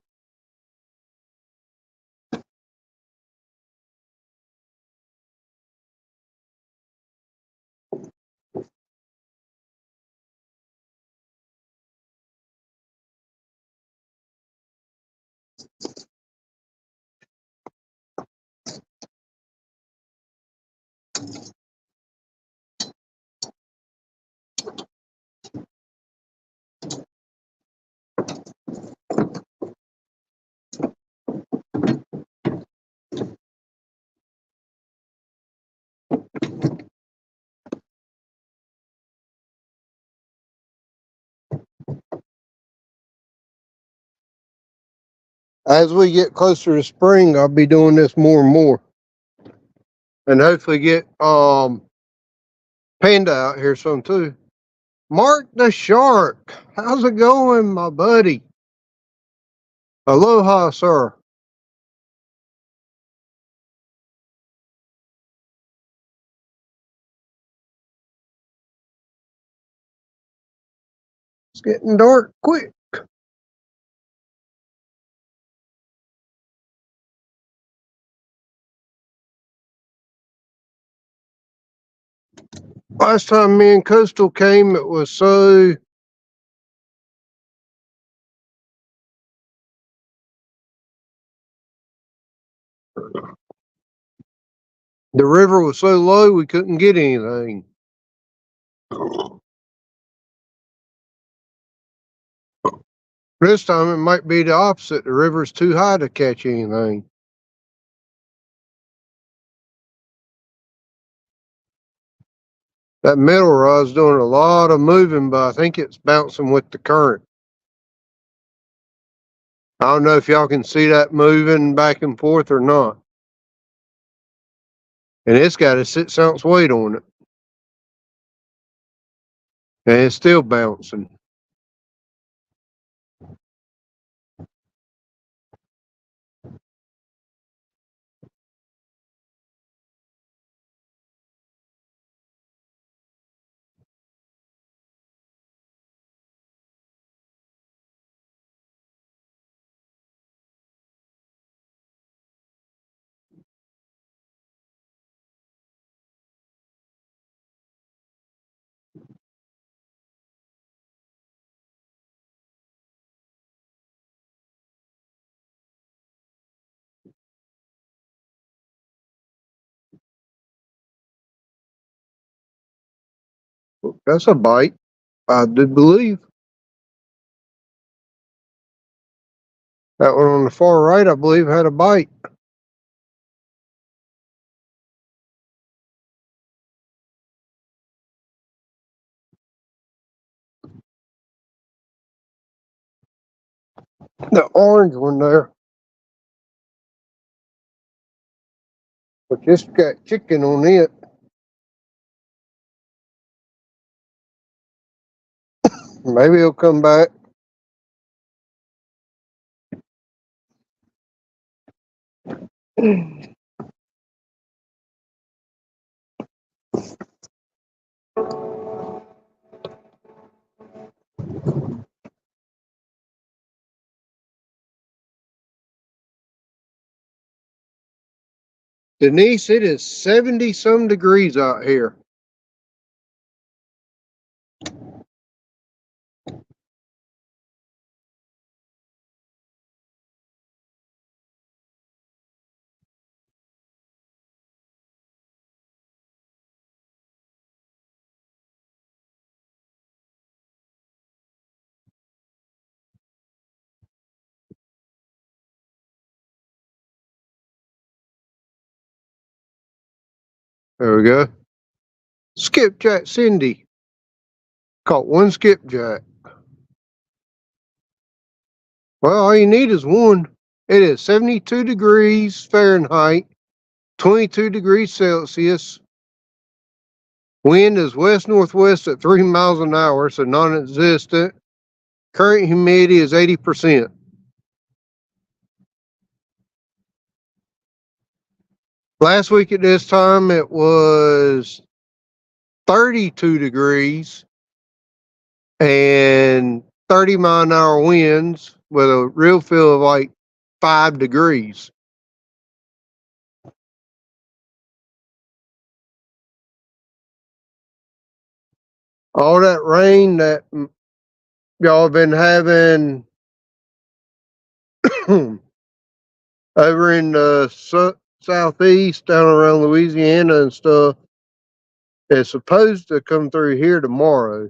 As we get closer to spring, I'll be doing this more and more. And hopefully get Panda out here soon too. Mark the Shark. How's it going, my buddy? Aloha, sir. It's getting dark quick. Last time me and Coastal came, it was so the river was so low we couldn't get anything. This time it might be the opposite. The river's too high to catch anything. That middle rod's doing a lot of moving, but I think it's bouncing with the current. I don't know if y'all can see that moving back and forth or not. And it's got a 6 ounce weight on it. And it's still bouncing. That's a bite, I do believe. That one on the far right, I believe, had a bite. The orange one there. But this got chicken on it. Maybe he'll come back. Denise, it is 70 some degrees out here. There we go. Skipjack Cindy. Caught one skipjack. Well, all you need is one. It is 72 degrees Fahrenheit, 22 degrees Celsius. Wind is west northwest at 3 miles an hour, so non existent. Current humidity is 80%. Last week at this time, it was 32 degrees and 30-mile-an-hour winds with a real feel of like 5 degrees. All that rain that y'all have been having over in the southeast, down around Louisiana and stuff, is supposed to come through here tomorrow.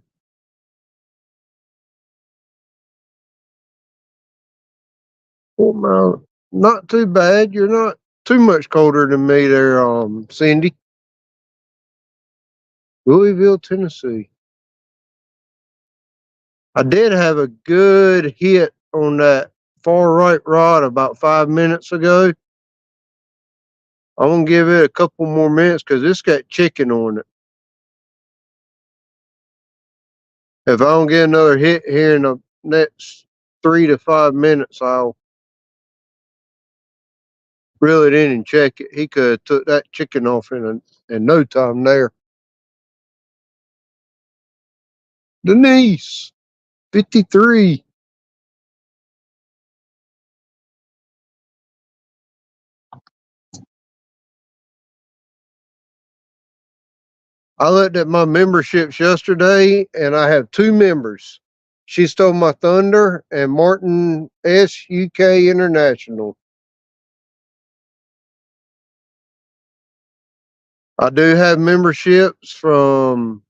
Well, not too bad. You're not too much colder than me there, Cindy. Louisville, Tennessee. I did have a good hit on that far right rod about 5 minutes ago. I'm gonna give it a couple more minutes because it's got chicken on it. If I don't get another hit here in the next 3 to 5 minutes, I'll reel it in and check it. He could have took that chicken off in no time there. Denise, 53. I looked at my memberships yesterday and I have 2 members. She Stole My Thunder and Martin S. UK International. I do have memberships from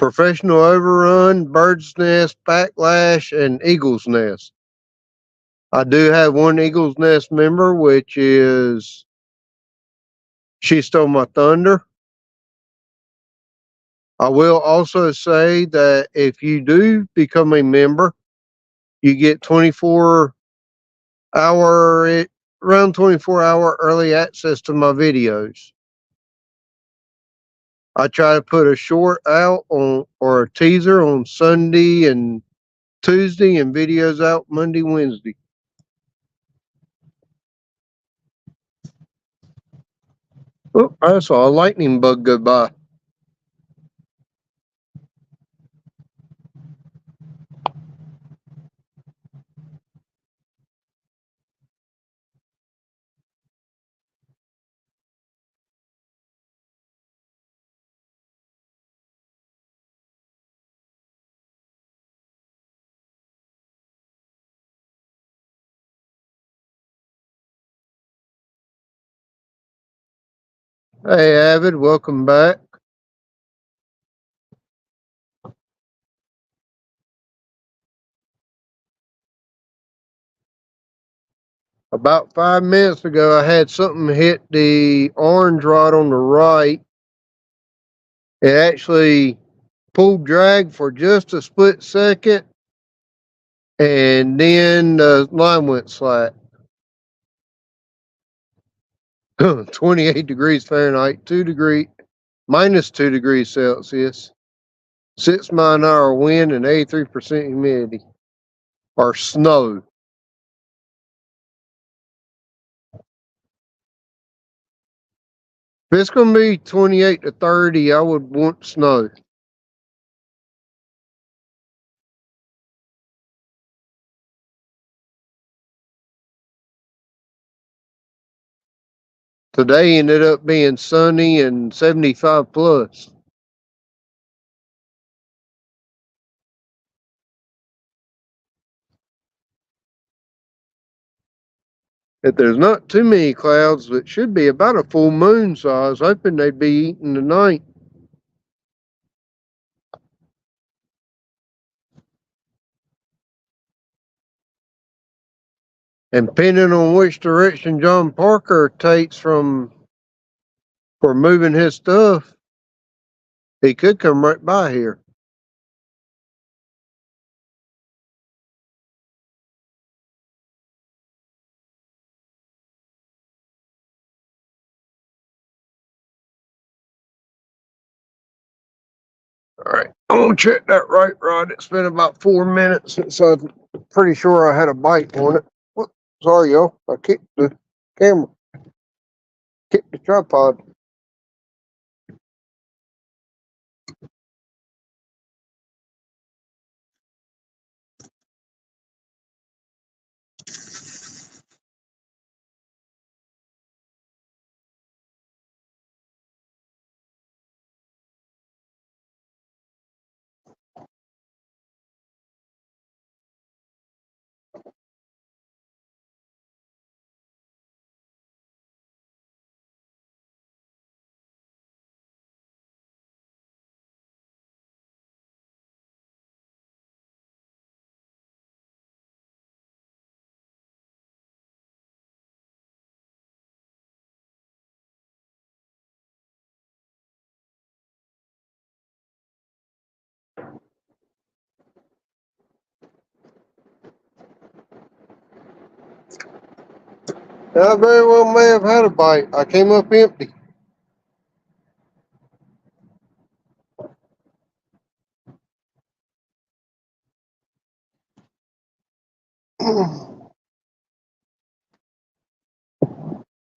Professional Overrun, Bird's Nest, Backlash, and Eagle's Nest. I do have one Eagle's Nest member, which is She Stole My Thunder. I will also say that if you do become a member, you get 24-hour, around 24-hour early access to my videos. I try to put a short out on or a teaser on Sunday and Tuesday and videos out Monday, Wednesday. Oh, I saw a lightning bug go by. Hey, Avid, welcome back. About 5 minutes ago, I had something hit the orange rod on the right. It actually pulled drag for just a split second, and then the line went slack. 28 degrees Fahrenheit, -2 degrees Celsius, 6 mile-an-hour wind, and 83% humidity, or snow. If it's going to be 28 to 30, I would want snow. Today ended up being sunny and 75 plus. If there's not too many clouds, it should be about a full moon, so I was hoping they'd be eating tonight. And depending on which direction John Parker takes for moving his stuff, he could come right by here. All right, I'm gonna check that right rod. It's been about 4 minutes since I'm pretty sure I had a bite on it. Whoop, sorry, y'all. I kicked the camera, kicked the tripod. I very well may have had a bite. I came up empty.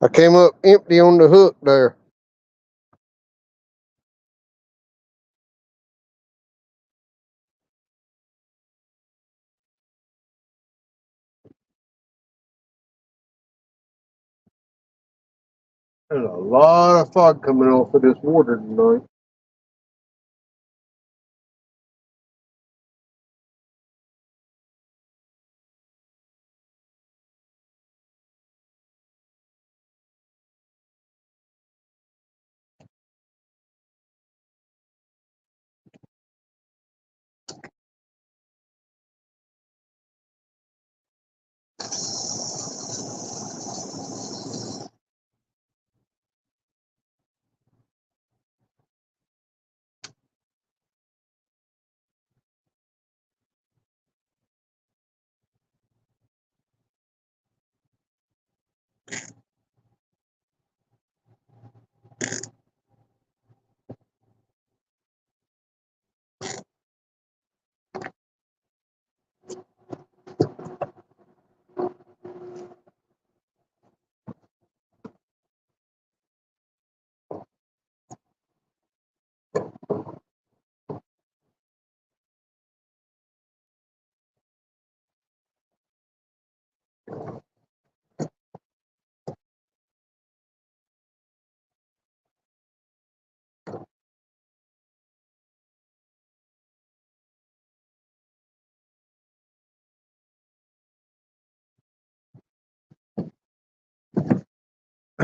I came up empty on the hook there. There's a lot of fog coming off of this water tonight.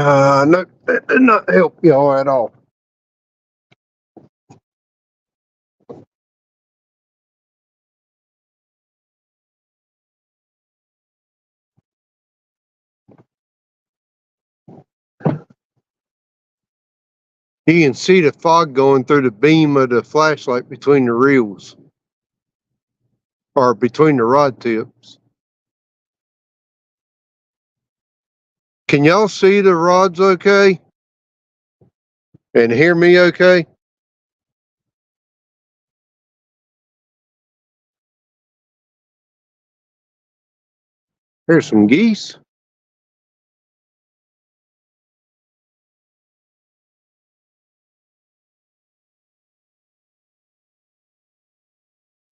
No, that did not help y'all at all. You can see the fog going through the beam of the flashlight between the reels or between the rod tips. Can y'all see the rods okay? And hear me okay? There's some geese.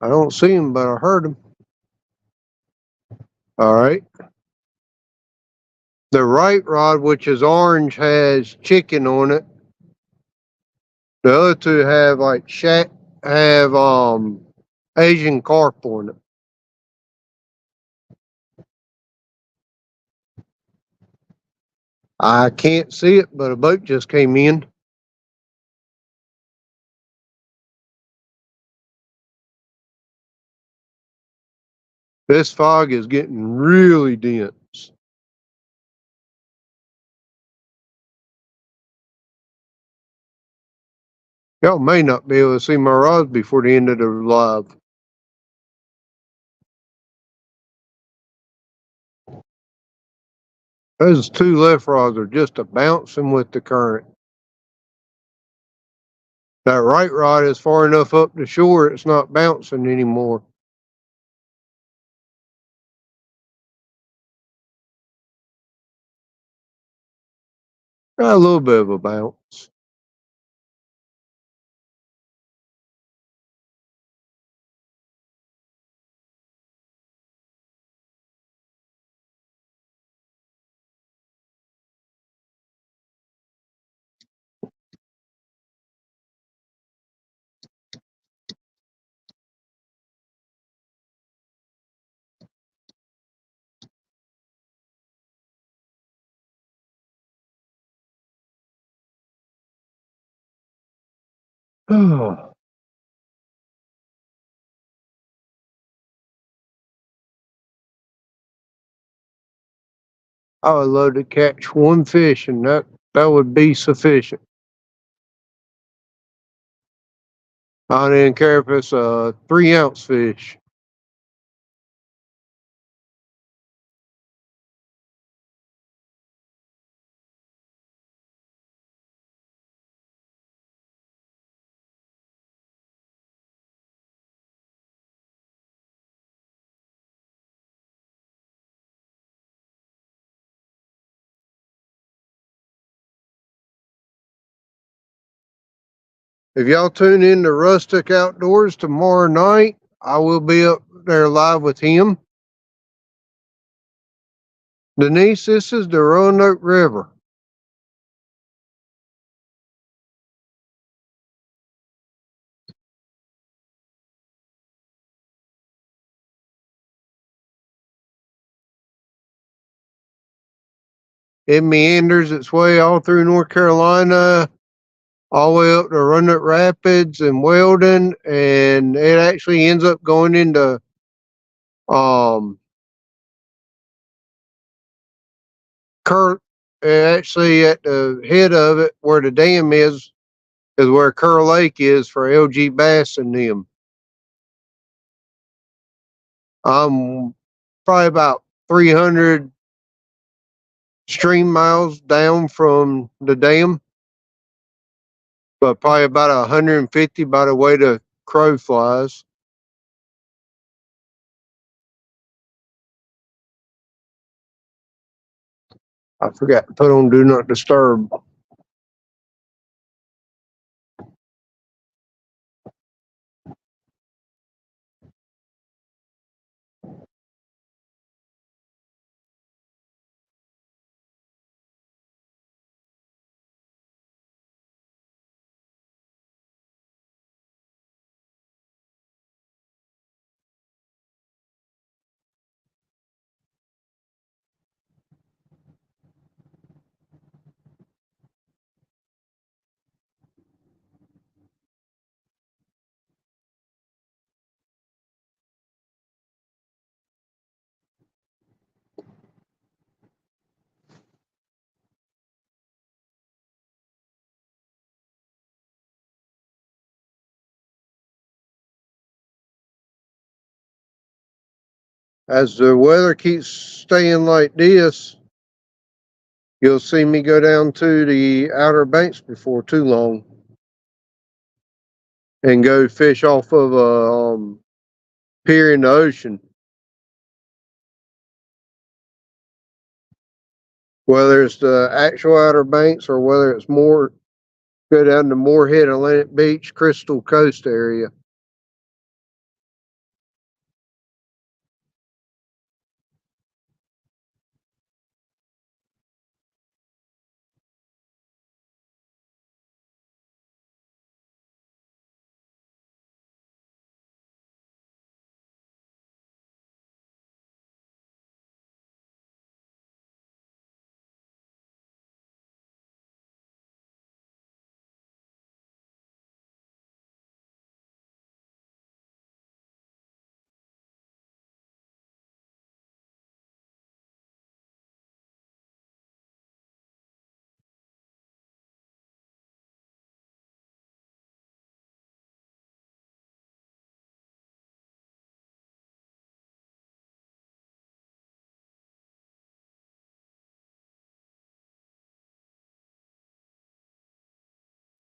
I don't see them, but I heard them. All right. The right rod, which is orange, has chicken on it. The other two have like Asian carp on it. I can't see it, but a boat just came in. This fog is getting really dense. Y'all may not be able to see my rods before the end of the live. Those two left rods are just a bouncing with the current. That right rod is far enough up the shore, it's not bouncing anymore. Got a little bit of a bounce. I would love to catch one fish, and that would be sufficient. I didn't care if it's a 3 ounce fish. If y'all tune in to Rustic Outdoors tomorrow night, I will be up there live with him. Denise, this is the Roanoke River. It meanders its way all through North Carolina, all the way up to Roanoke Rapids and Weldon, and it actually ends up going into um Kerr. Actually, at the head of it, where the dam is where Kerr Lake is for LG Bass and them. Probably about 300 stream miles down from the dam, but probably about 150 by the way the crow flies. I forgot to put on Do Not Disturb. as the weather keeps staying like this, you'll see me go down to the Outer Banks before too long and go fish off of a pier in the ocean. Whether it's the actual Outer Banks or whether it's more, go down to Moorhead, Atlantic Beach, Crystal Coast area.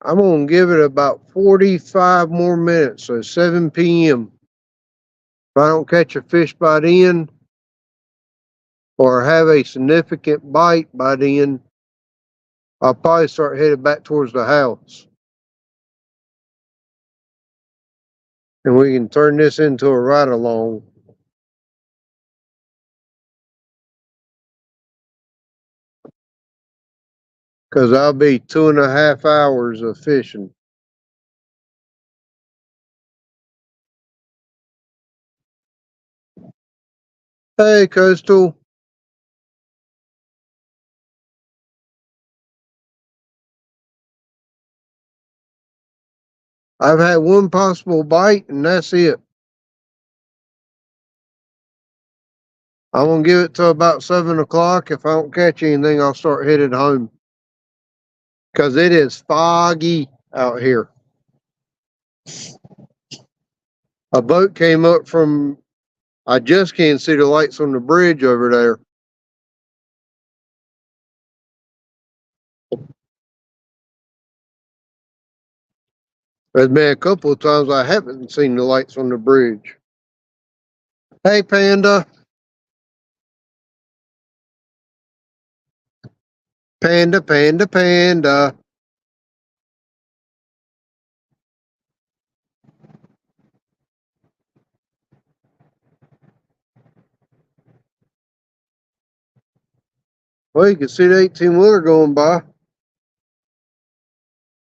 I'm going to give it about 45 more minutes, so 7 p.m. If I don't catch a fish by then or have a significant bite by then, I'll probably start headed back towards the house. And we can turn this into a ride along. Because I'll be 2.5 hours of fishing. Hey, Coastal. I've had one possible bite, and that's it. I'm going to give it till about 7 o'clock. If I don't catch anything, I'll start headed home. Because it is foggy out here. A boat came up from, I just can't see the lights on the bridge over there. There's been a couple of times I haven't seen the lights on the bridge. Hey, Panda. Panda, panda, panda. Well, you can see the 18-wheeler going by.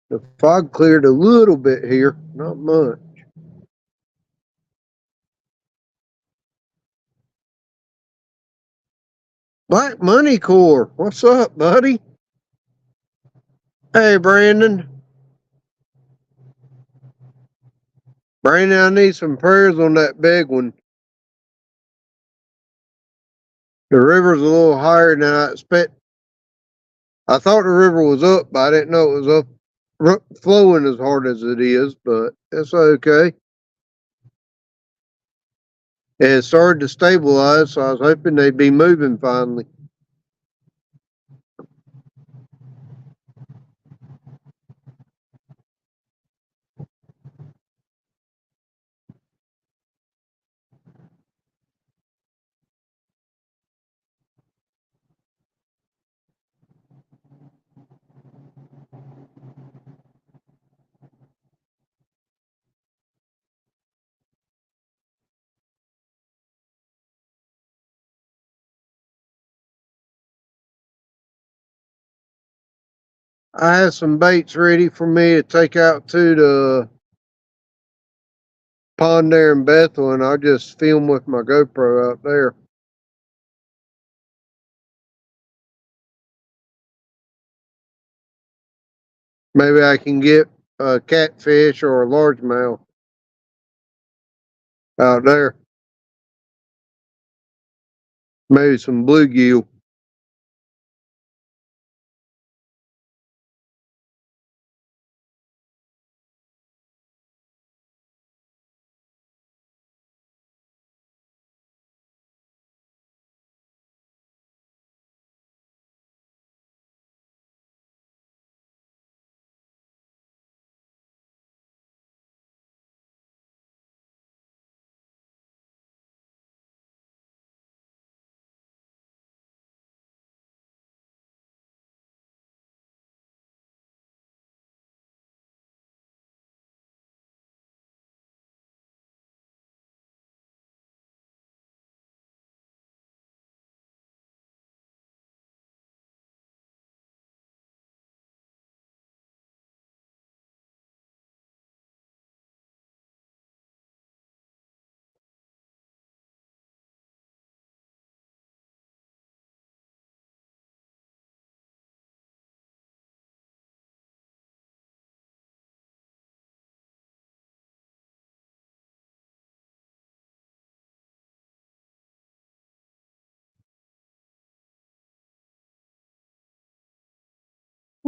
The fog cleared a little bit here, not much. Black Money Corps, what's up, buddy? Hey, Brandon. Brandon, I need some prayers on that big one. The river's a little higher than I expect. I thought the river was up, but I didn't know it was up flowing as hard as it is, but it's okay. And it started to stabilize, so I was hoping they'd be moving finally. I have some baits ready for me to take out to the pond there in Bethel, and I'll just film with my GoPro out there. Maybe I can get a catfish or a largemouth out there. Maybe some bluegill.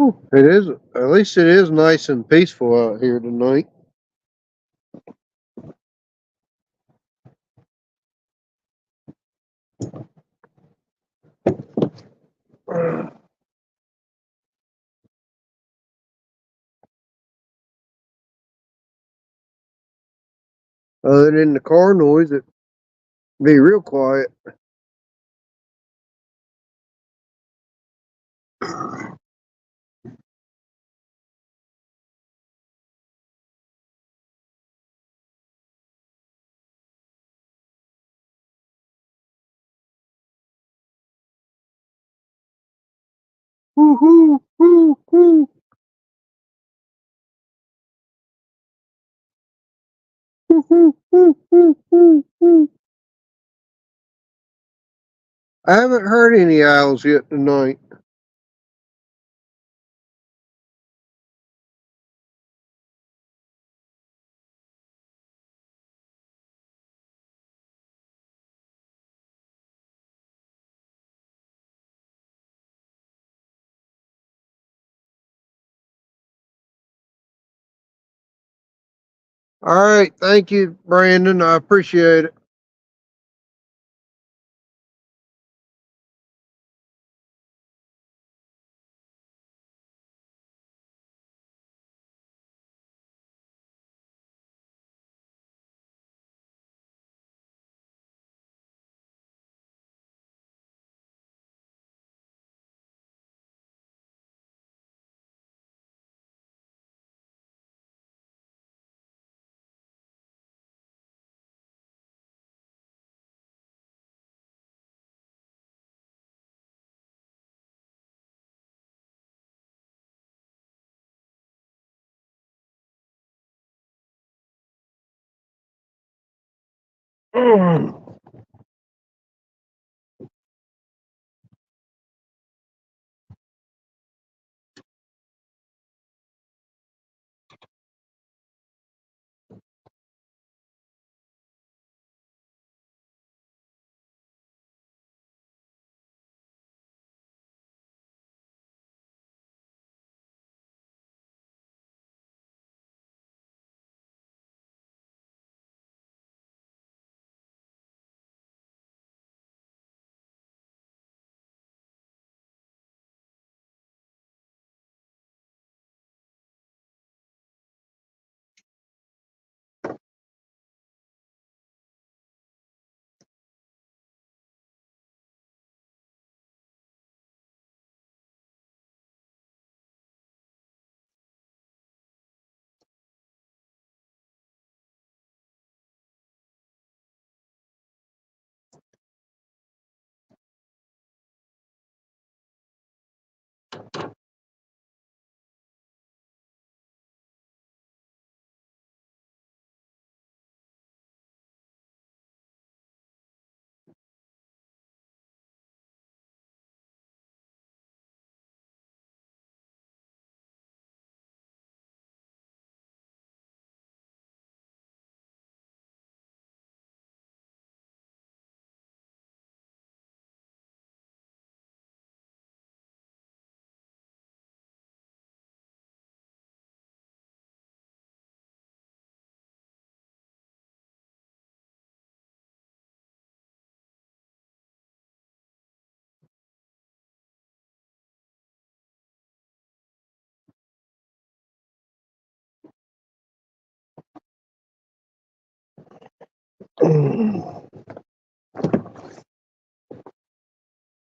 It is, at least it is nice and peaceful out here tonight. Other than the car noise, it'd be real quiet. Woo-hoo, woo, woo, woo, woo, woo, woo, woo. I haven't heard any owls yet tonight. All right, thank you, Brandon. I appreciate it.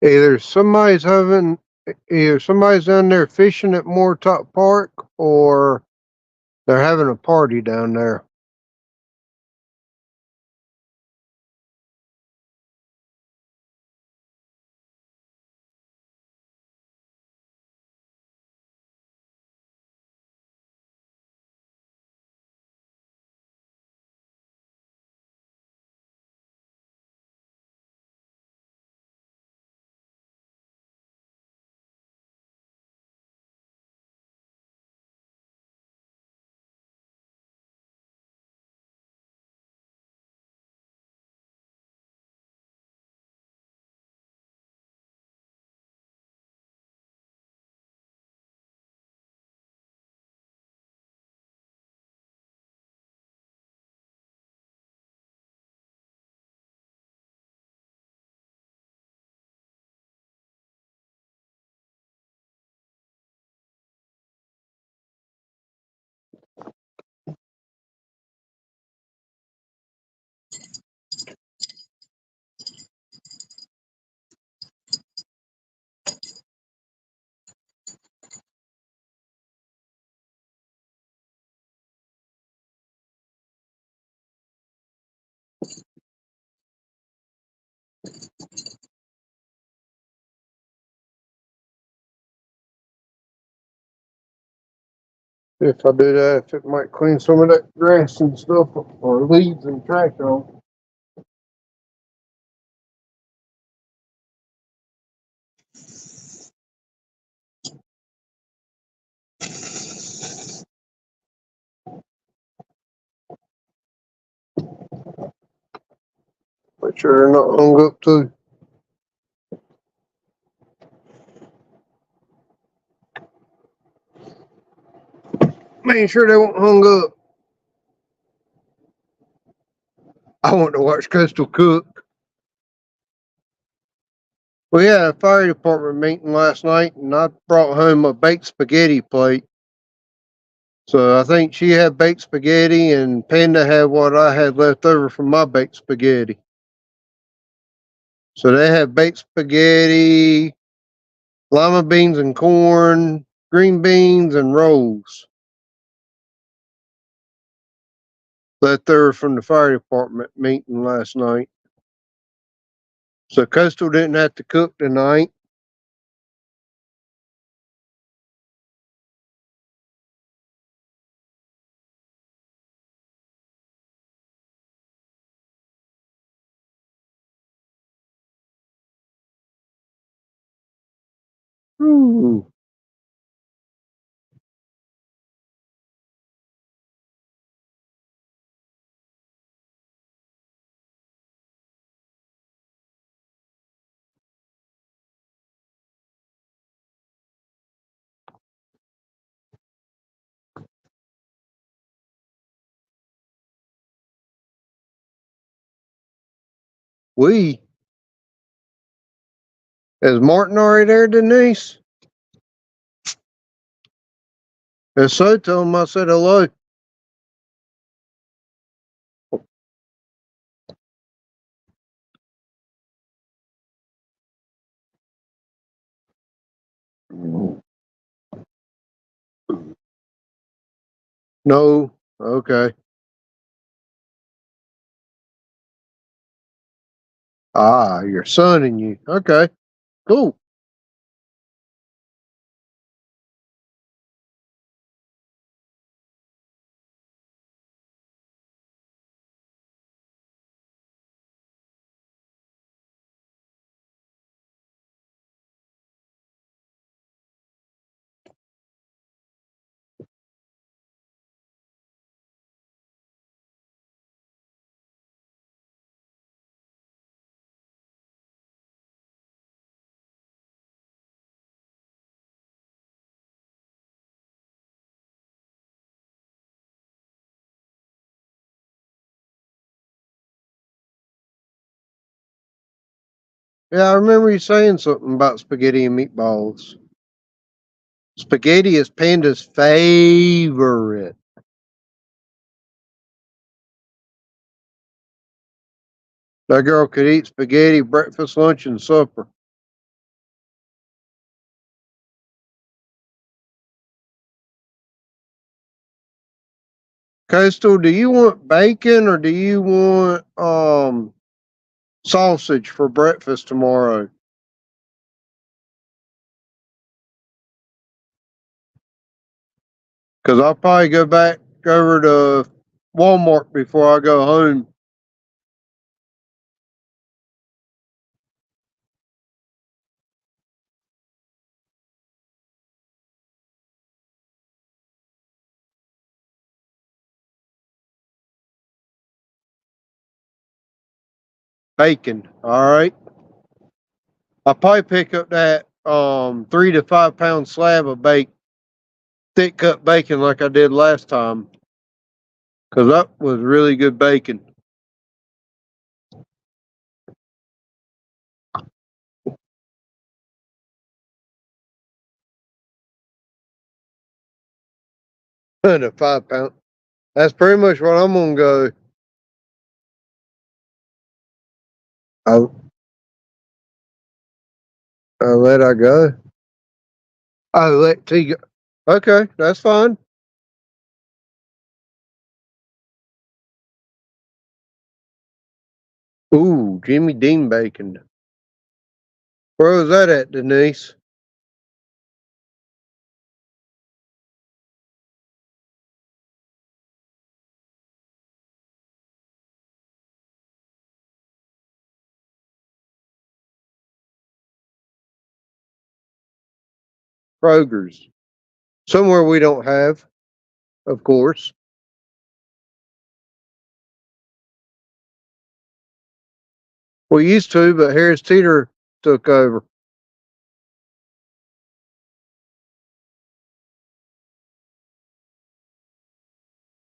Either somebody's having, either somebody's down there fishing at Moortop Park, or they're having a party down there. If I do that, if it might clean some of that grass and stuff or leaves and trash on. Make sure they're not hung up too. Making sure they won't hung up. I want to watch Crystal cook. We had a fire department meeting last night, and I brought home a baked spaghetti plate. So I think she had baked spaghetti, and Panda had what I had left over from my baked spaghetti. So they had baked spaghetti, lima beans and corn, green beans, and rolls left over from the fire department meeting last night. So Coastal didn't have to cook tonight. Ooh. We is Martin already there, Denise? If so, tell him I said hello. No. Okay. Ah, your son and you. Okay. Cool. Yeah, I remember you saying something about spaghetti and meatballs. Spaghetti is Panda's favorite. That girl could eat spaghetti breakfast, lunch, and supper. Coastal, do you want bacon or do you want sausage for breakfast tomorrow? Because I'll probably go back over to Walmart before I go home. Bacon, all right. I'll probably pick up that 3 to 5 pound slab of thick cut bacon like I did last time. Because that was really good bacon. The 5 pound. That's pretty much what I'm gonna go. I'll let I go. I'll let T go. Okay, that's fine. Ooh, Jimmy Dean bacon. Where was that at, Denise? Kroger's. Somewhere we don't have, of course. We used to, but Harris Teeter took over.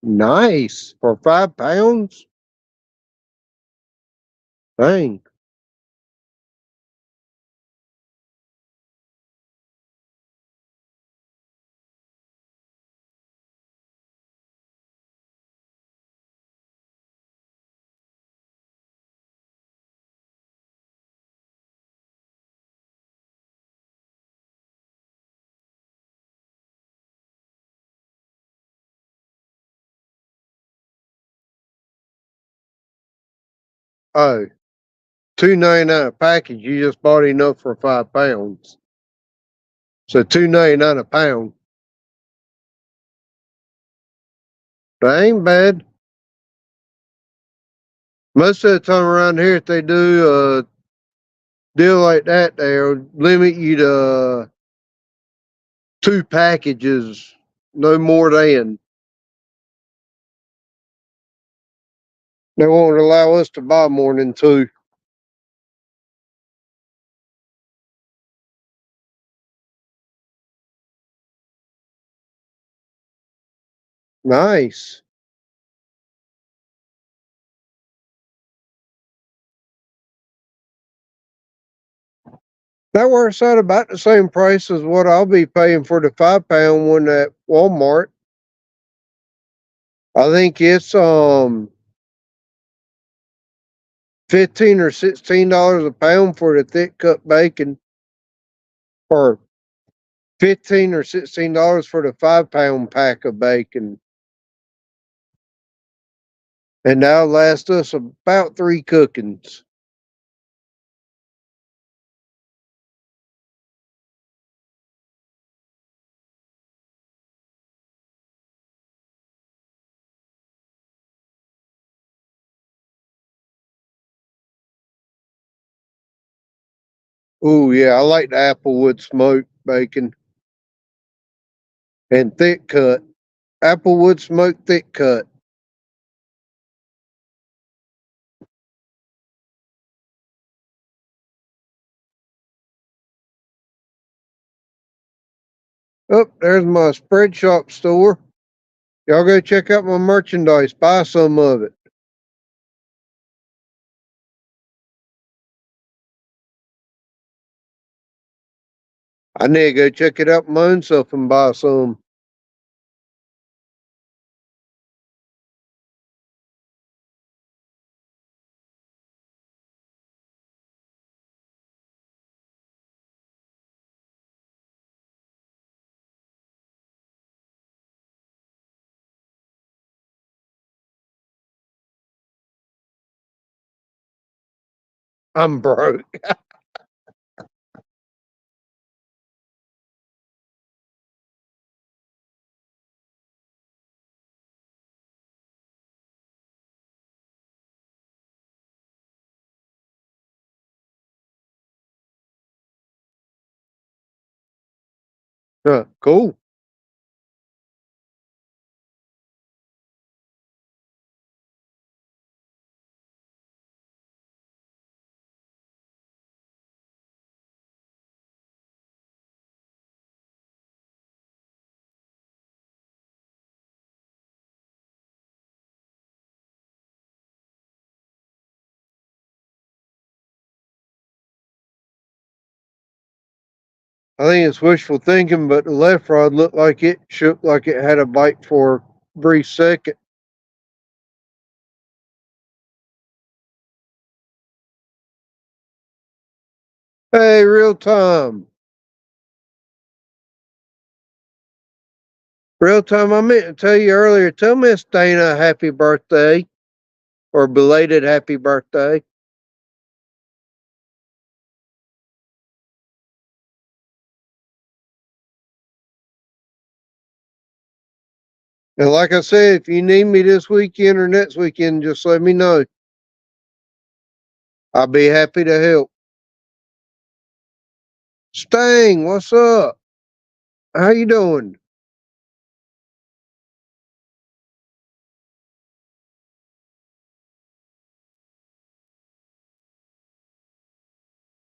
Nice. For £5? Dang. Oh, $2.99 a package. You just bought enough for £5. So $2.99 a pound. That ain't bad. Most of the time around here, if they do a deal like that, they'll limit you to two packages, no more than. They won't allow us to buy more than two. Nice. That works out about the same price as what I'll be paying for the £5 one at Walmart. I think it's 15 or $16 a pound for the thick cut bacon, or 15 or $16 for the £5 pack of bacon, and that'll last us about three cookings. Ooh, yeah, I like the applewood smoked bacon and thick cut. Applewood smoked thick cut. Oh, there's my spread shop store. Y'all go check out my merchandise. Buy some of it. I need to go check it out my own self and buy some. I'm broke. Cool. I think it's wishful thinking, but the left rod looked like it shook like it had a bite for a brief second. Hey, real time. Real time, I meant to tell you earlier, tell Miss Dana happy birthday or belated happy birthday. And like I said, if you need me this weekend or next weekend, just let me know. I'll be happy to help. Stang, what's up? How you doing?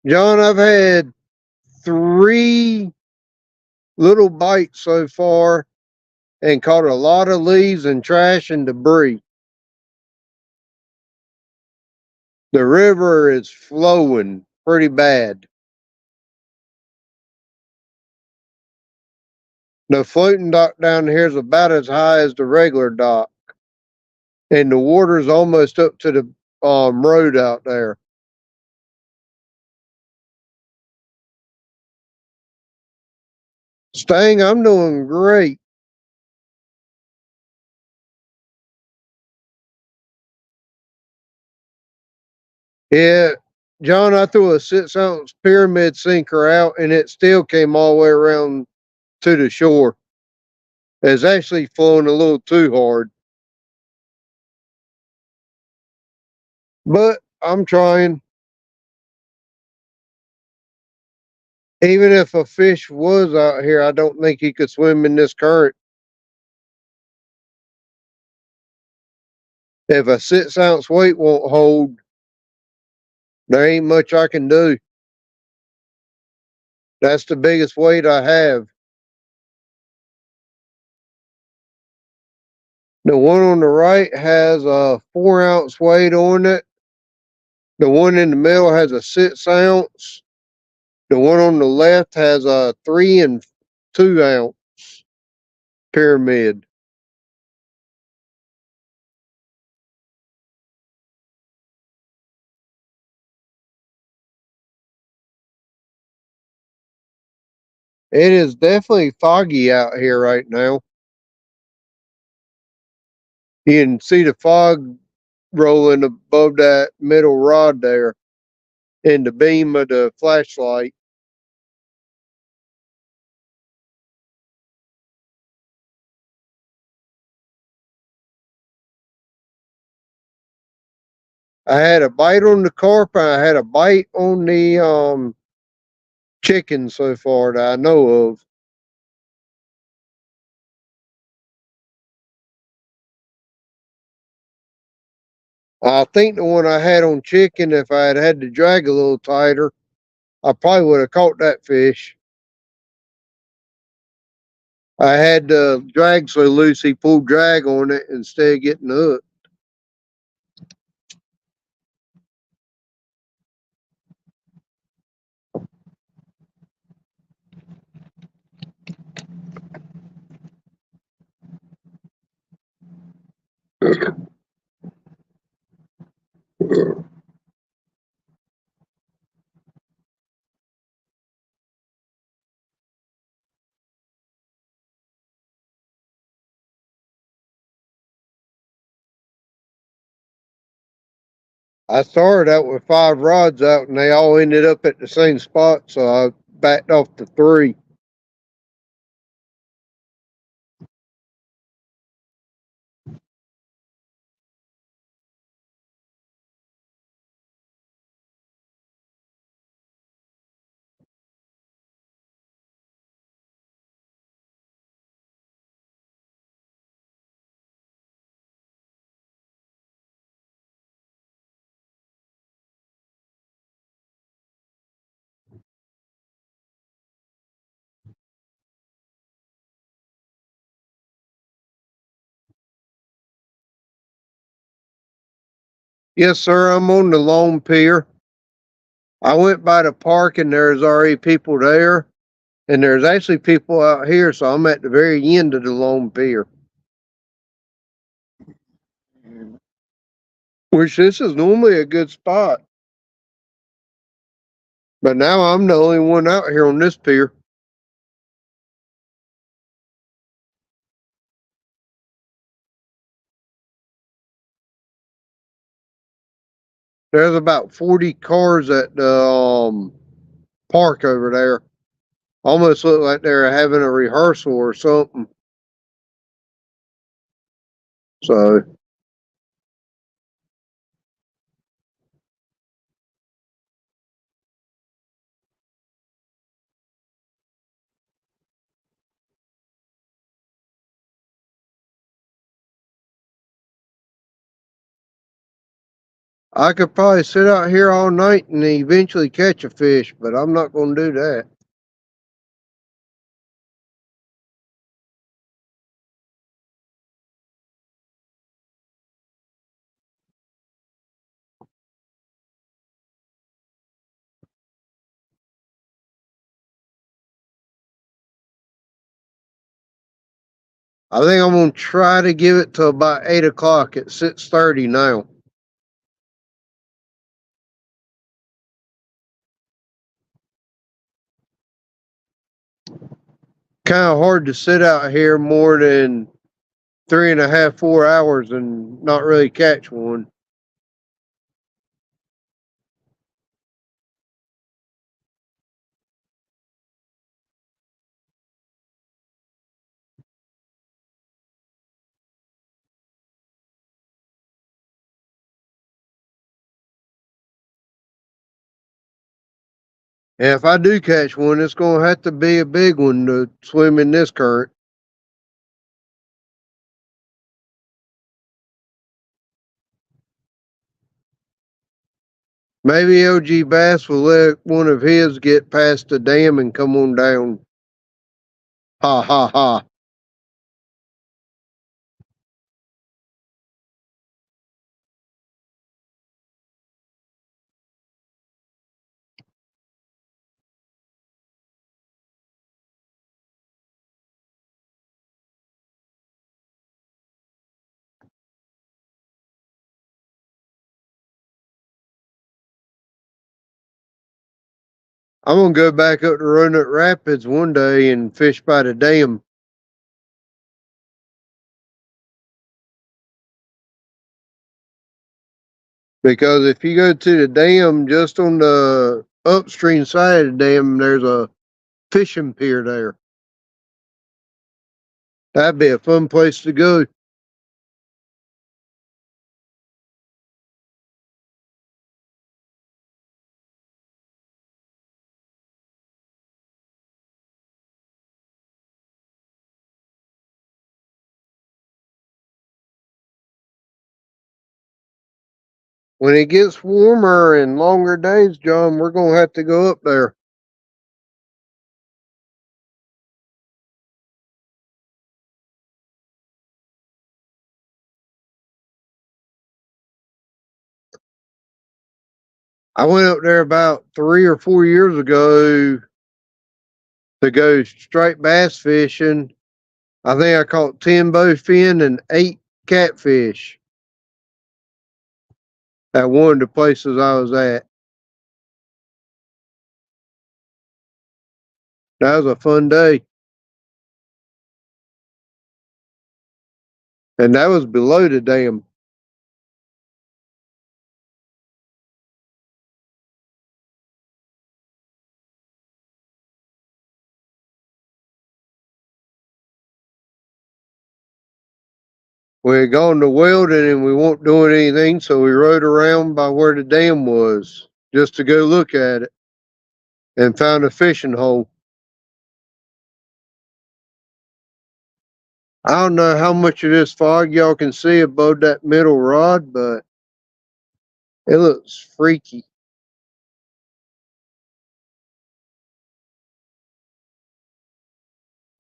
John, I've had 3 little bites so far and caught a lot of leaves and trash and debris. The river is flowing pretty bad. The floating dock down here is about as high as the regular dock, and the water's almost up to the road out there. Stang, I'm doing great. Yeah, John, I threw a 6-ounce pyramid sinker out, and it still came all the way around to the shore. It's actually flowing a little too hard, but I'm trying. Even if a fish was out here, I don't think he could swim in this current. If a 6-ounce weight won't hold, there ain't much I can do. That's the biggest weight I have. The one on the right has a 4-ounce weight on it. The one in the middle has a 6-ounce. The one on the left has a 3 and 2 ounce pyramid. It is definitely foggy out here right now. You can see the fog rolling above that middle rod there in the beam of the flashlight. I had a bite on the carp and I had a bite on the chicken so far that I know of. I think the one I had on chicken, if I had had to drag a little tighter, I probably would have caught that fish. I had the drag so loose he pulled drag on it instead of getting the hook. I started out with 5 rods out and they all ended up at the same spot, so I backed off to 3. Yes, sir, I'm on the Lone Pier. I went by the park and there's already people there. And there's actually people out here, so I'm at the very end of the Lone Pier. Which this is normally a good spot. But now I'm the only one out here on this pier. There's about 40 cars at the park over there. Almost look like they're having a rehearsal or something. So I could probably sit out here all night and eventually catch a fish, but I'm not going to do that. I think I'm going to try to give it to about 8 o'clock. It's 6:30 now. Kind of hard to sit out here more than 3.5, 4 hours and not really catch one. And if I do catch one, it's going to have to be a big one to swim in this current. Maybe LG Bass will let one of his get past the dam and come on down. Ha ha ha. I'm going to go back up to Roanoke Rapids one day and fish by the dam. Because if you go to the dam, just on the upstream side of the dam, there's a fishing pier there. That'd be a fun place to go. When it gets warmer and longer days, John, we're going to have to go up there. I went up there about 3 or 4 years ago to go straight bass fishing. I think I caught 10 bowfin and 8 catfish at one of the places I was at. That was a fun day. And that was below the dam. We had gone to Weldon and we weren't doing anything, so we rode around by where the dam was just to go look at it and found a fishing hole. I don't know how much of this fog y'all can see above that middle rod, but it looks freaky.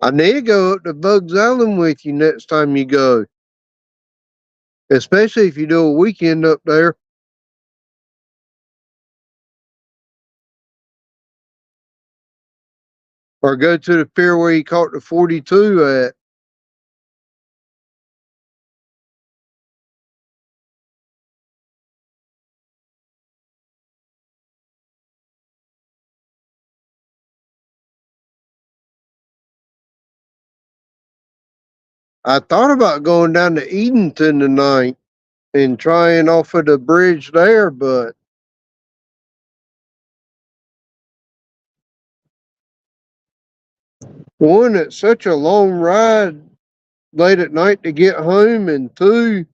I need to go up to Bugs Island with you next time you go, especially if you do a weekend up there, or go to the pier where you caught the 42 at. I thought about going down to Edenton tonight and trying off of the bridge there, but one, it's such a long ride late at night to get home, and two,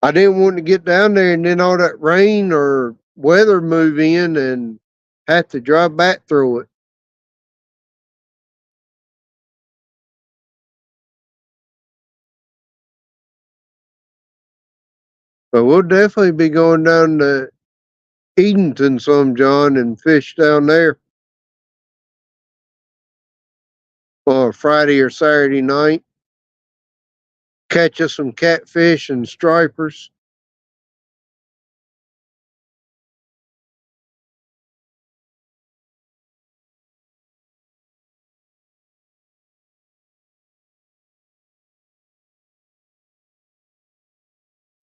I didn't want to get down there and then all that rain or weather move in and have to drive back through it. But we'll definitely be going down to Edenton some, John, and fish down there on Friday or Saturday night. Catch us some catfish and stripers.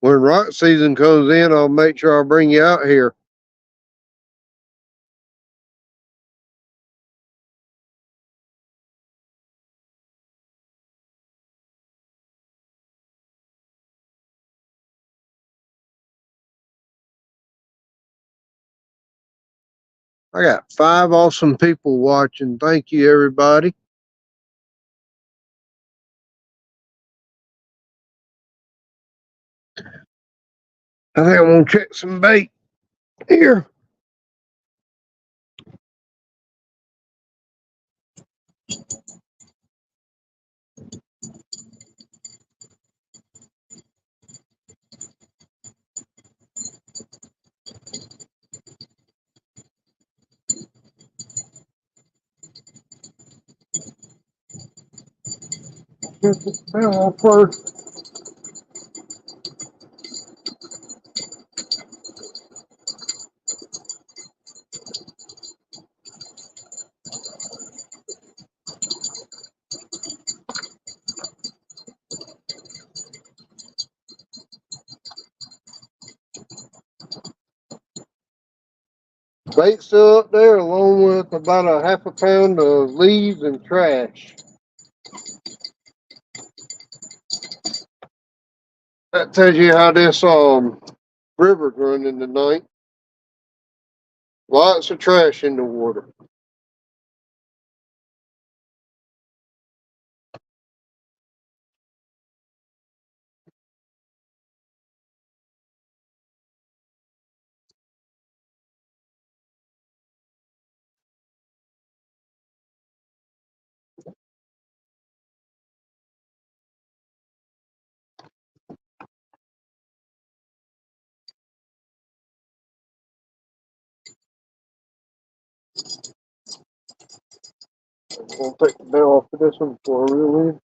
When rock season comes in, I'll make sure I bring you out here. I got 5 awesome people watching. Thank you, everybody. I think I'm gonna check some bait here. First, bait still up there, along with about a half a pound of leaves and trash. That tells you how this river's running tonight. Lots of trash in the water. I'm gonna take the bell off of this one before I reel in.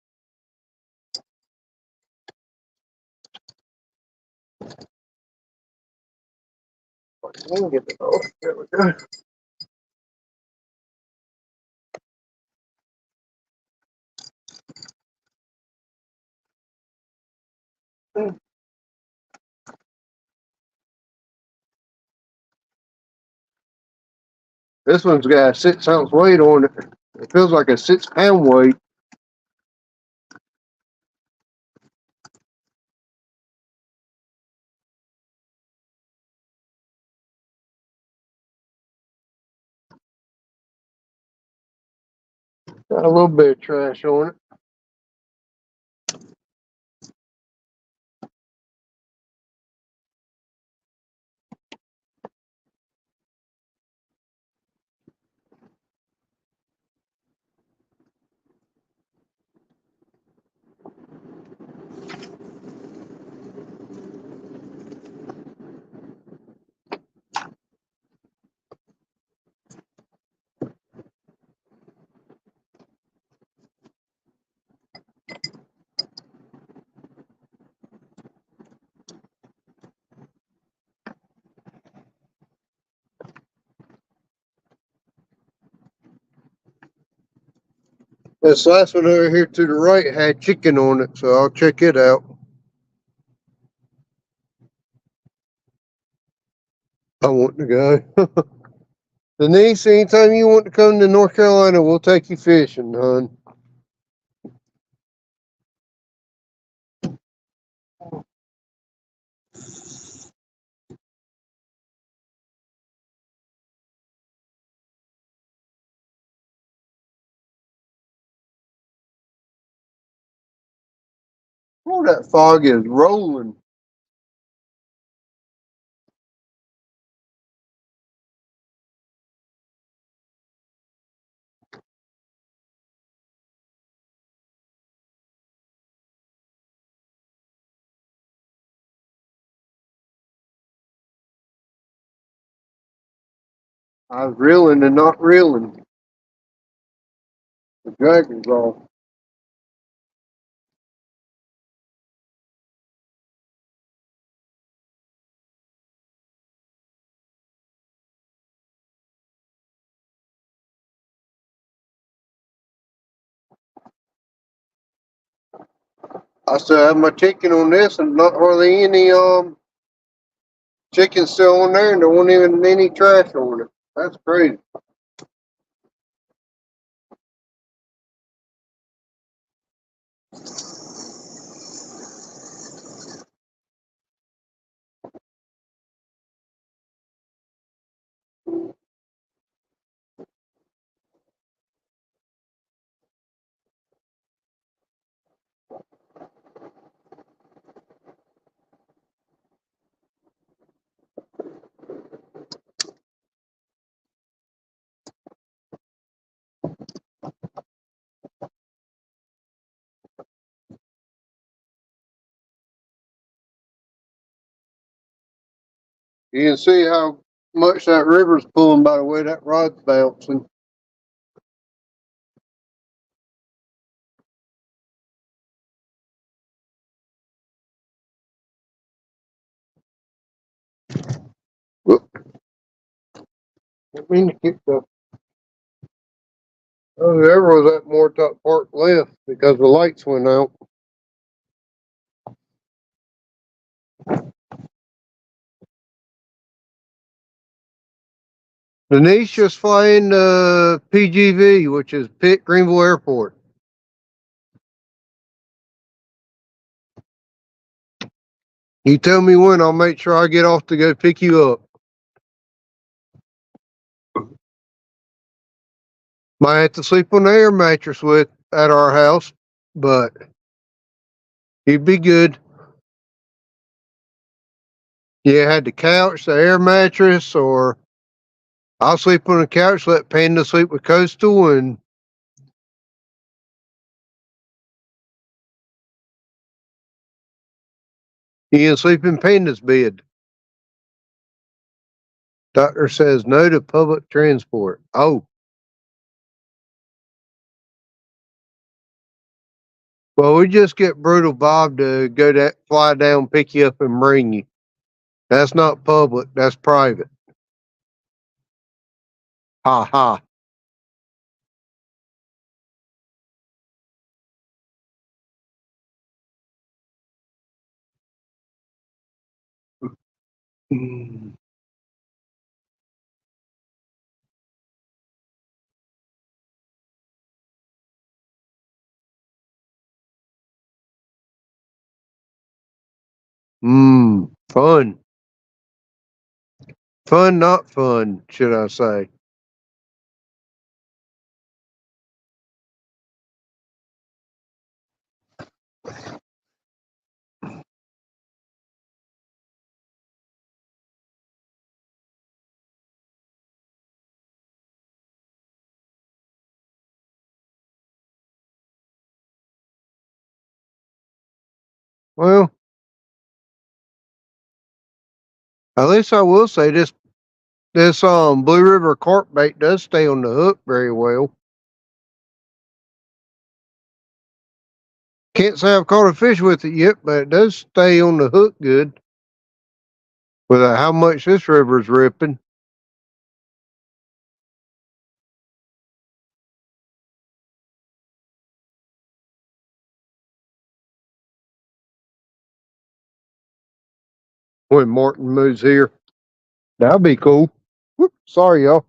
Let me get the bell. There we go. This one's got a 6 ounce weight on it. It feels like a 6 pound weight. Got a little bit of trash on it. This last one over here to the right had chicken on it, so I'll check it out. I want to go. Denise, anytime you want to come to North Carolina, we'll take you fishing, hon. Oh, that fog is rolling. I was reeling and not reeling. The dragon's off. I still have my chicken on this and not hardly any chicken still on there and there wasn't even any trash on it. That's crazy. You can see how much that river's pulling by the way that rod's bouncing. Whoop. Didn't mean to kick the. Oh, whoever was at Moortop Park left because the lights went out. Denise just flying to PGV, which is Pitt Greenville Airport. You tell me when, I'll make sure I get off to go pick you up. Might have to sleep on the air mattress with at our house, but you'd be good. You had the couch, the air mattress, or I'll sleep on the couch, let Panda sleep with Coastal, and you can sleep in Panda's bed. Doctor says no to public transport. Oh, well, we just get Brutal Bob to go that fly down, pick you up, and bring you. That's not public. That's private. Ha ha. Fun. Fun, not fun, should I say. Well, at least I will say this Blue River carp bait does stay on the hook very well. Can't say I've caught a fish with it yet, but it does stay on the hook good with how much this river's ripping. When Martin moves here. That'll be cool. Whoop, sorry, y'all.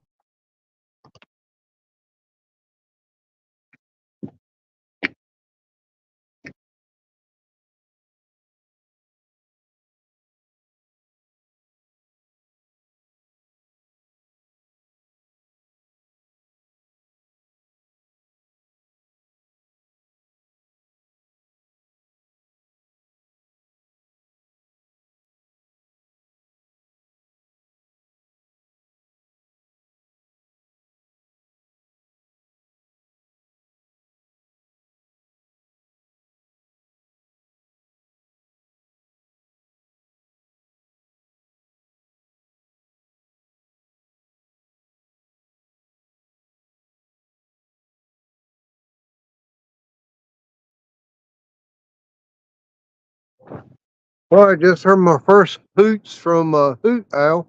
Well, I just heard my first hoots from Hoot Owl.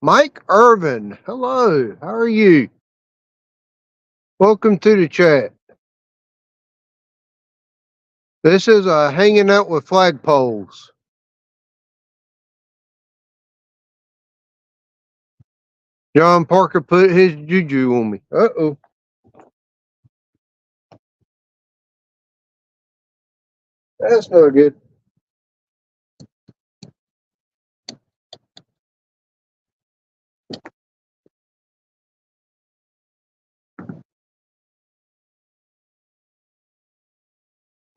Mike Irvin. Hello. How are you? Welcome to the chat. This is hanging out with flagpoles. John Parker put his juju on me. Uh-oh. That's not good.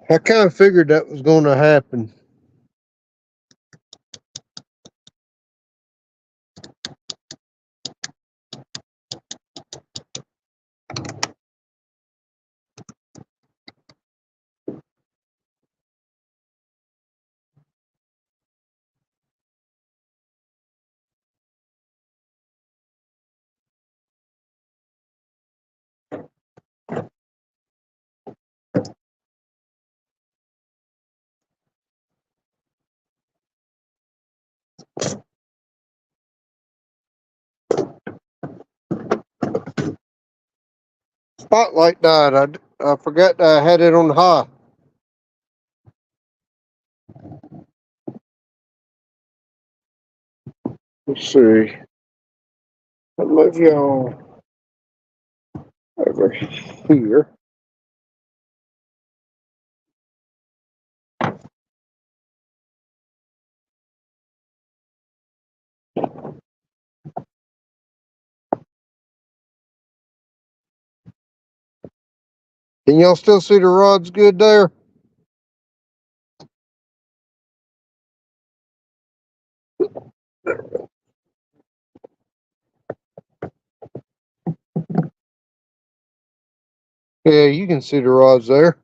I kind of figured that was going to happen. Spotlight died. I forgot that I had it on high. Let's see. I love y'all over here. Can y'all still see the rods good there? Yeah, you can see the rods there.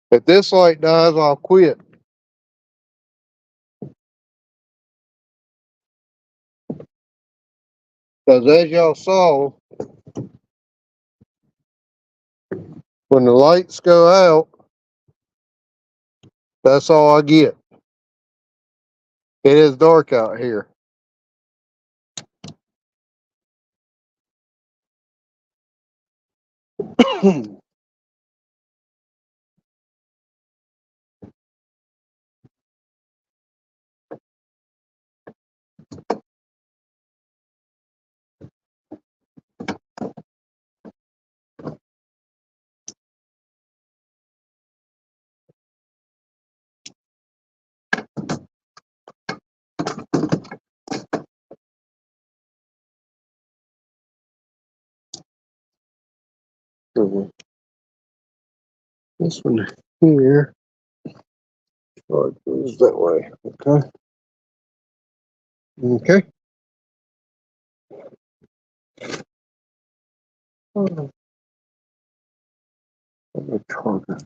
If this light dies, I'll quit. Because as y'all saw, when the lights go out, that's all I get. It is dark out here. This one here. Oh, it goes that way. Okay. Okay. Oh, the charger.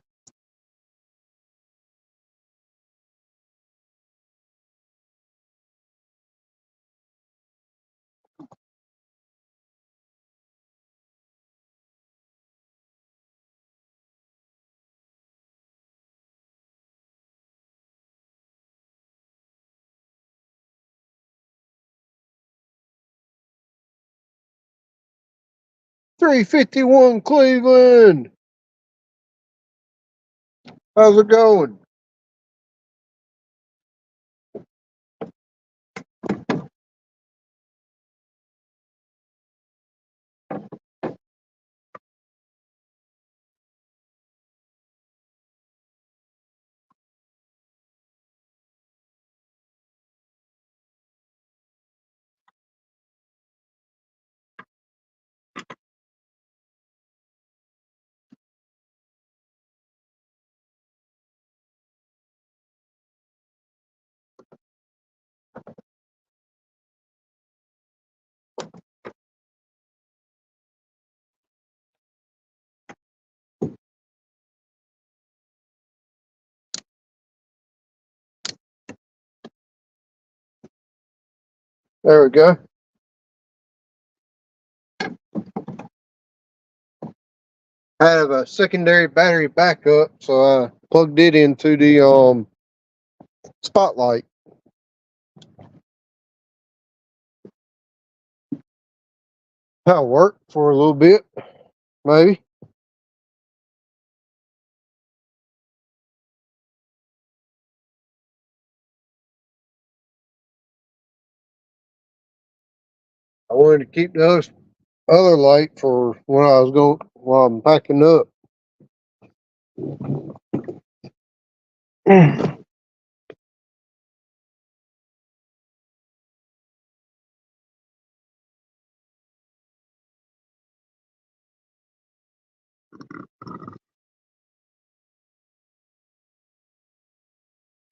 $3.51 Cleveland. How's it going? There we go. I have a secondary battery backup, so I plugged it into the spotlight. That'll work for a little bit, maybe. I wanted to keep the other light for when I was going while I'm packing up.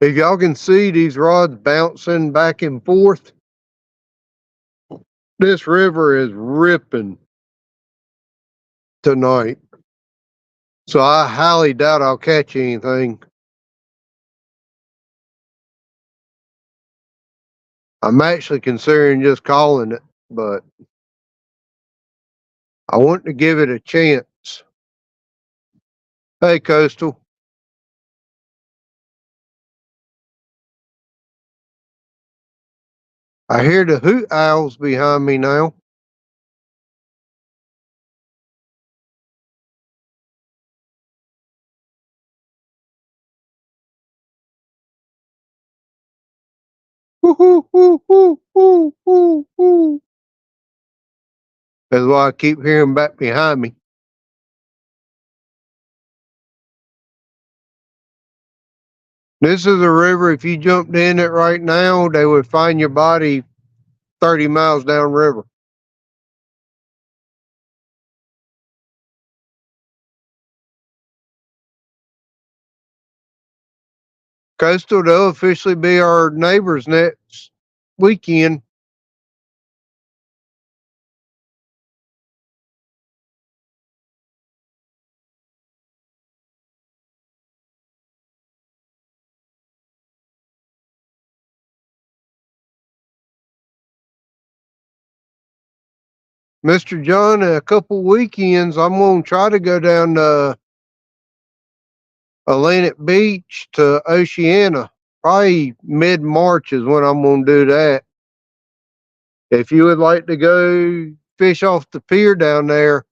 If y'all can see these rods bouncing back and forth, this river is ripping tonight. So I highly doubt I'll catch anything. I'm actually considering just calling it, but I want to give it a chance. Hey, Coastal. I hear the hoot owls behind me now. That's why I keep hearing back behind me. This is a river. If you jumped in it right now, they would find your body 30 miles downriver. Coastal, they'll officially be our neighbors next weekend. Mr. John, in a couple weekends, I'm going to try to go down to Atlantic Beach to Oceana. Probably mid March is when I'm going to do that. If you would like to go fish off the pier down there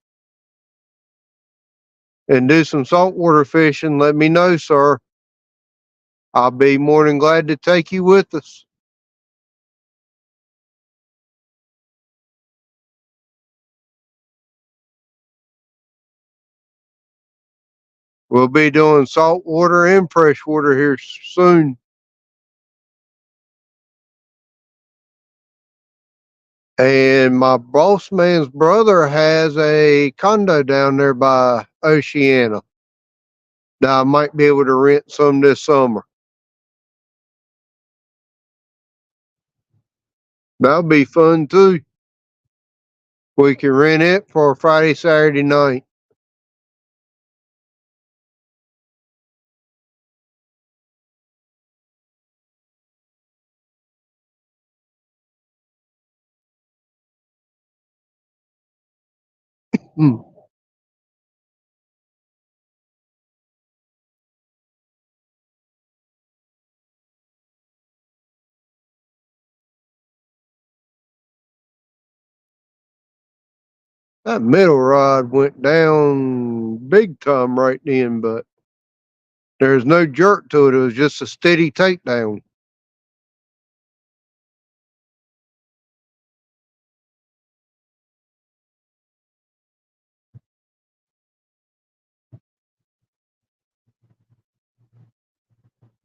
and do some saltwater fishing, let me know, sir. I'll be more than glad to take you with us. We'll be doing saltwater and freshwater here soon. And my boss man's brother has a condo down there by Oceana that I might be able to rent some this summer. That'll be fun too. We can rent it for Friday, Saturday night. Hmm. That middle rod went down big time right then, but there's no jerk to it. It was just a steady takedown.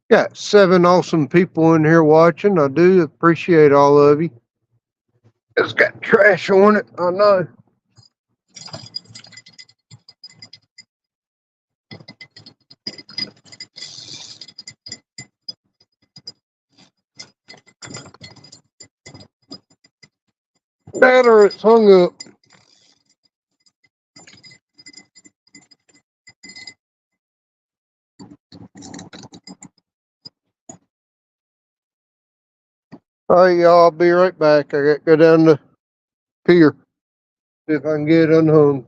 Got 7 awesome people in here watching. I do appreciate all of you. It's got trash on it. I know. That or it's hung up. All right, y'all. I'll be right back. I got to go down the pier. See if I can get it unhung.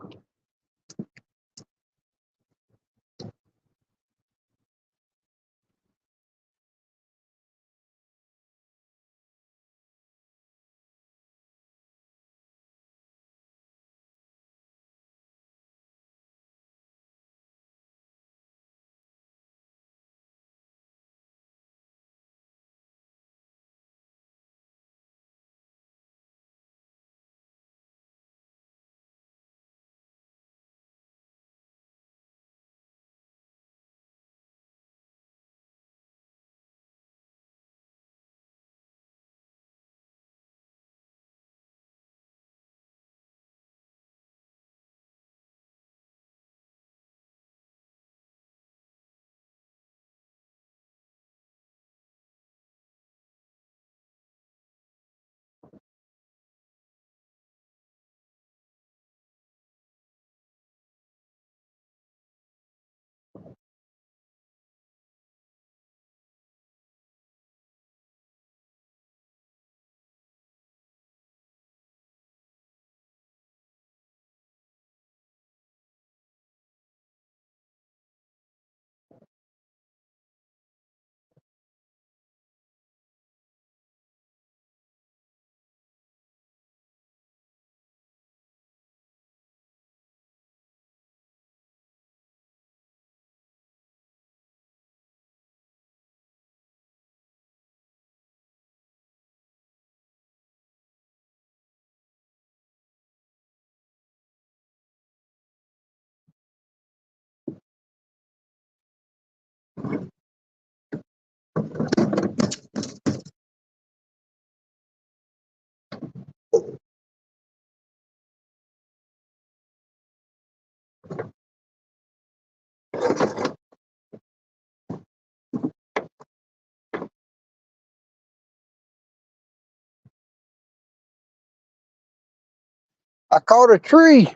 I caught a tree.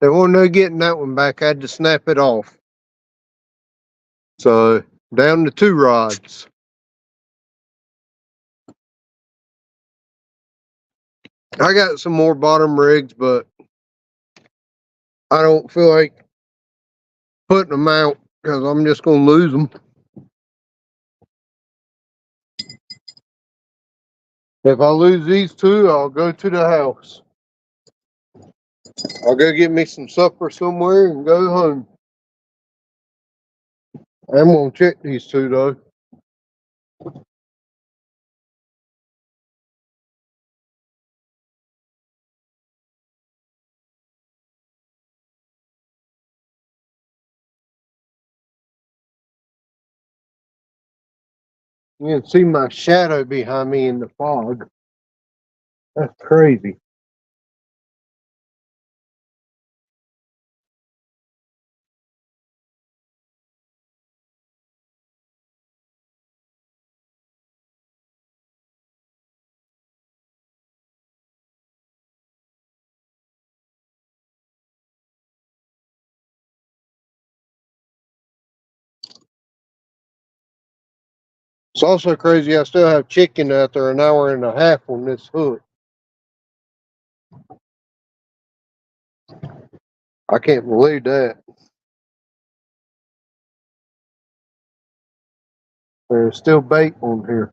There wasn't no getting that one back. I had to snap it off. So down to 2 rods. I got some more bottom rigs, but I don't feel like putting them out because I'm just going to lose them. If I lose these 2, I'll go to the house. I'll go get me some supper somewhere and go home. I'm going to check these 2 though. You can see my shadow behind me in the fog. That's crazy. It's also crazy. I still have chicken out there an hour and a half on this hook. I can't believe that. There's still bait on here.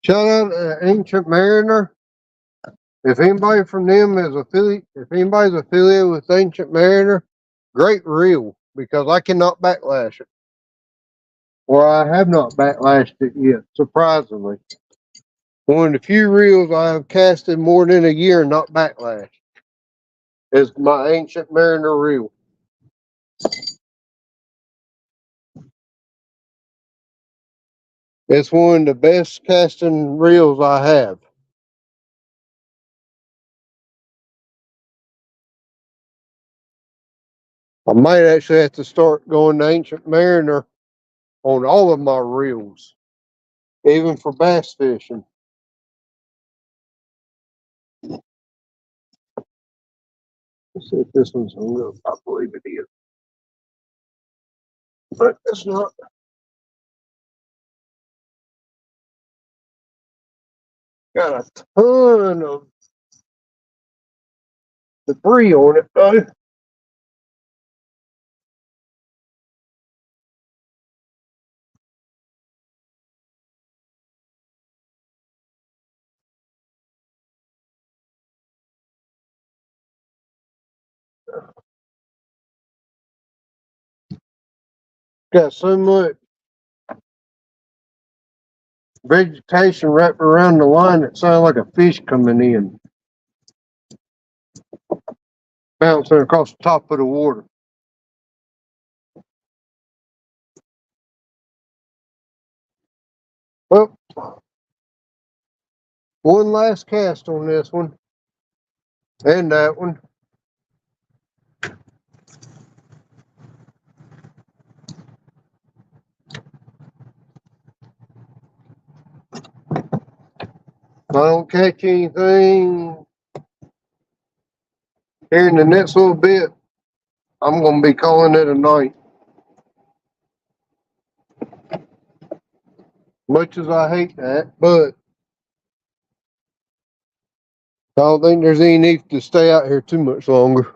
Shout out to Ancient Mariner. If anybody from them is if anybody's affiliated with Ancient Mariner, great reel because I cannot backlash it. Or I have not backlashed it yet, surprisingly. One of the few reels I have casted more than a year and not backlash is my Ancient Mariner reel. It's one of the best casting reels I have. I might actually have to start going to Ancient Mariner on all of my reels, even for bass fishing. Let's see if this one's hung up. I believe it is, but it's not. Got a ton of debris on it though. Got so much vegetation wrapped around the line that sounds like a fish coming in, bouncing across the top of the water. Well, one last cast on this one and that one. If I don't catch anything here in the next little bit, I'm going to be calling it a night. Much as I hate that, but I don't think there's any need to stay out here too much longer.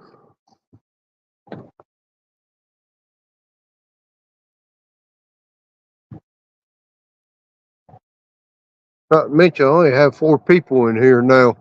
Not to mention, I only have 4 people in here now.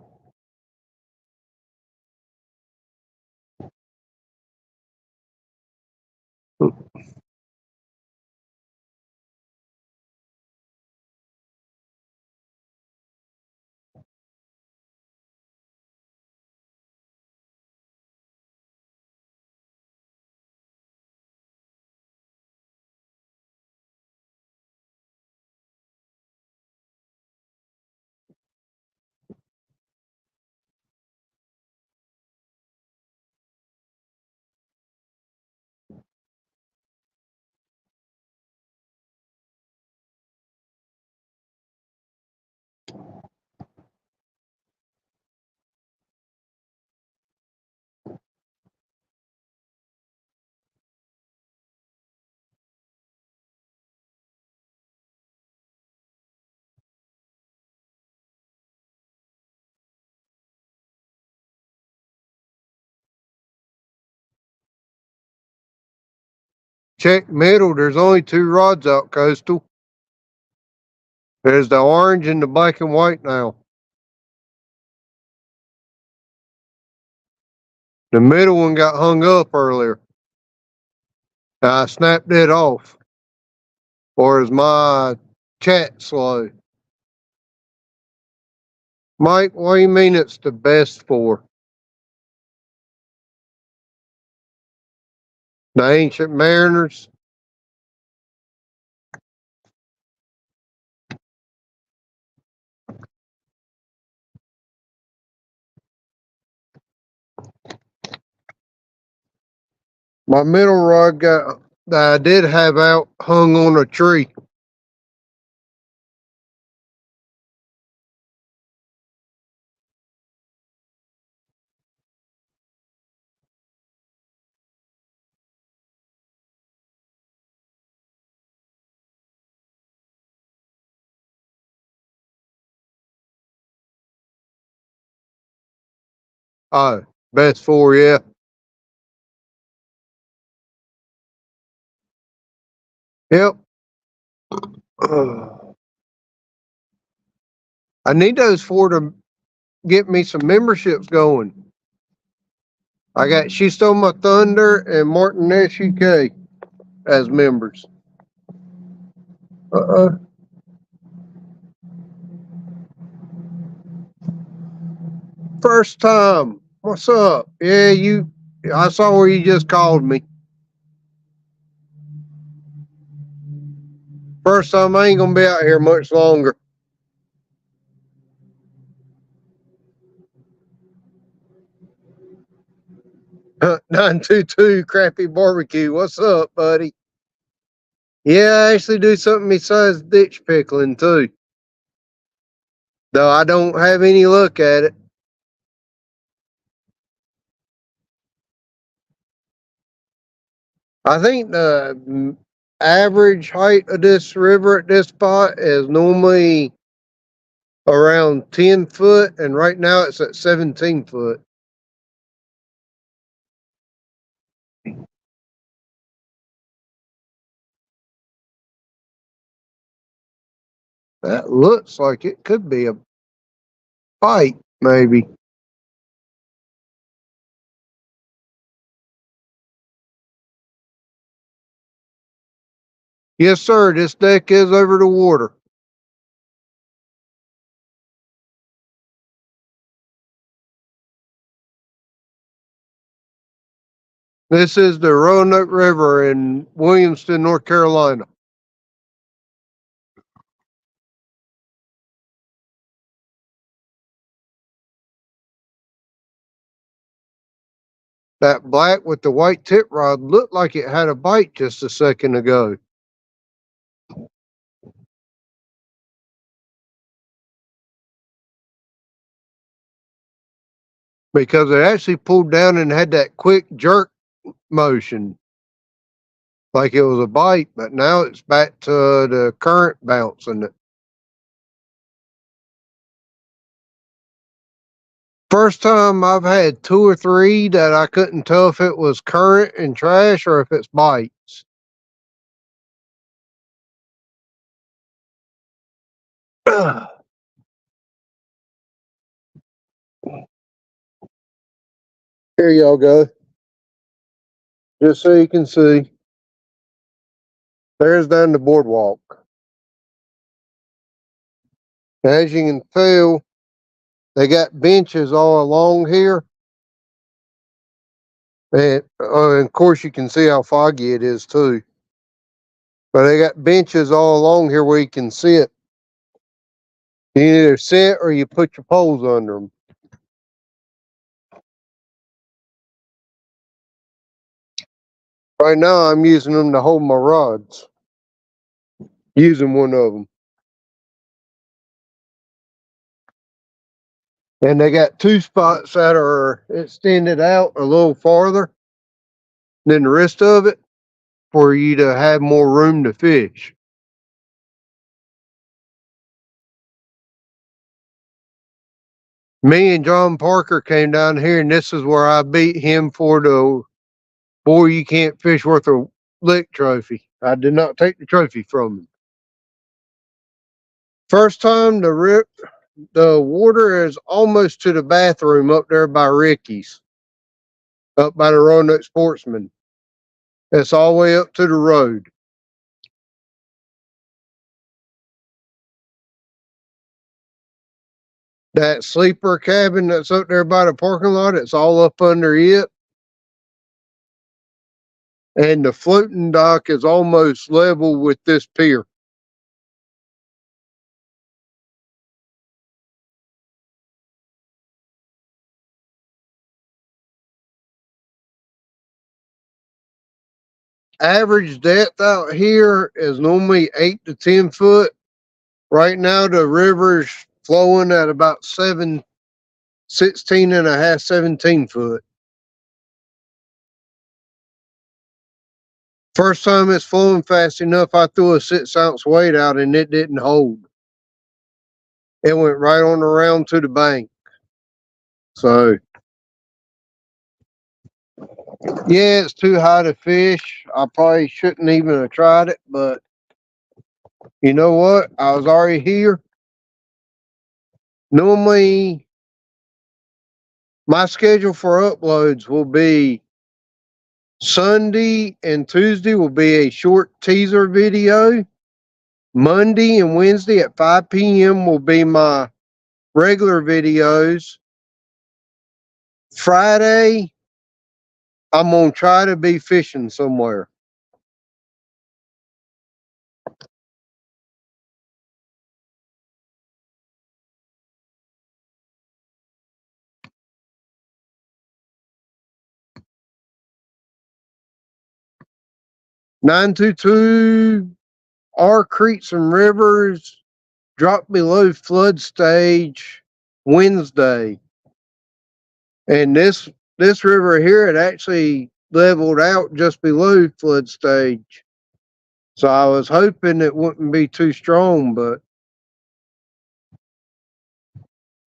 Check middle, there's only 2 rods out coastal. There's the orange and the black and white now. The middle one got hung up earlier. I snapped it off. Or is my chat slow? Mike, what do you mean it's the best for? The Ancient Mariners? My middle rod got that I did have out hung on a tree. Oh, best for, yeah. Yep. I need those 4 to get me some memberships going. I got She Stole My Thunder and Martin SUK as members. Uh-uh. First time. What's up? Yeah, I saw where you just called me. First time, I ain't gonna be out here much longer. Hunt 922 Crappy Barbecue. What's up, buddy? Yeah, I actually do something besides ditch pickling too. Though I don't have any luck at it. I think the average height of this river at this spot is normally around 10 foot, and right now it's at 17 foot. That looks like it could be a bite, maybe. Yes, sir. This deck is over the water. This is the Roanoke River in Williamston, North Carolina. That black with the white tip rod looked like it had a bite just a second ago. Because it actually pulled down and had that quick jerk motion, like it was a bite, but now it's back to the current bouncing it. First time I've had two or three that I couldn't tell if it was current and trash or if it's bites. Here y'all go. Just so you can see. There's down the boardwalk. As you can tell, they got benches all along here. And of course, you can see how foggy it is too. But they got benches all along here where you can sit. You either sit or you put your poles under them. Right now, I'm using them to hold my rods. Using one of them. And they got two spots that are extended out a little farther than the rest of it for you to have more room to fish. Me and John Parker came down here, and this is where I beat him for the boy you can't fish worth a lick trophy. I did not take the trophy from him. First time the water is almost to the bathroom up there by Ricky's, up by the Roanoke Sportsman. It's all the way up to the road. That sleeper cabin that's up there by the parking lot, it's all up under it. And the floating dock is almost level with this pier. Average depth out here is normally 8 to 10 foot. Right now, the river's flowing at about 16 and a half, 17 foot. First time it's flowing fast enough, I threw a 6 ounce weight out and it didn't hold. It went right on around to the bank. So, yeah, it's too high to fish. I probably shouldn't even have tried it, but you know what? I was already here. Normally, my schedule for uploads will be Sunday and Tuesday will be a short teaser video. Monday and Wednesday at 5 p.m. will be my regular videos. Friday, I'm going to try to be fishing somewhere. 922, our creeks and rivers dropped below flood stage Wednesday. And this river here had actually leveled out just below flood stage. So I was hoping it wouldn't be too strong, but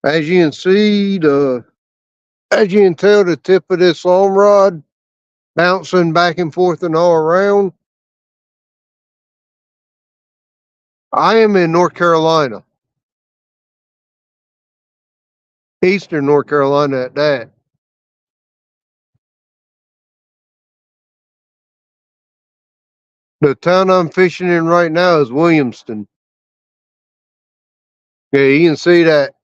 as you can see, as you can tell, the tip of this long rod bouncing back and forth and all around. I am in North Carolina, eastern North Carolina at that. The town I'm fishing in right now is Williamston. Yeah, you can see that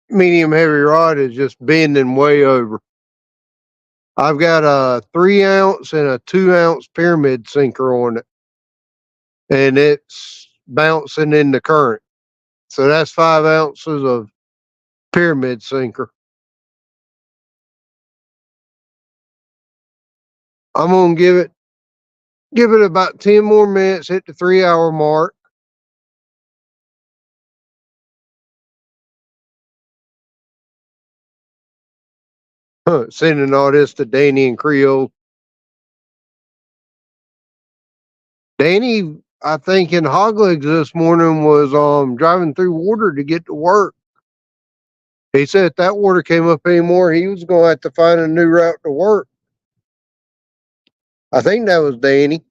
medium heavy rod is just bending way over. I've got a 3 ounce and a 2 ounce pyramid sinker on it, and it's bouncing in the current. So that's 5 ounces of pyramid sinker. I'm gonna give it about 10 more minutes, hit the 3 hour mark. Sending all this to Danny and Creole. Danny, I think in Hoglegs this morning was driving through water to get to work. He said if that water came up anymore, he was gonna have to find a new route to work. I think that was Danny.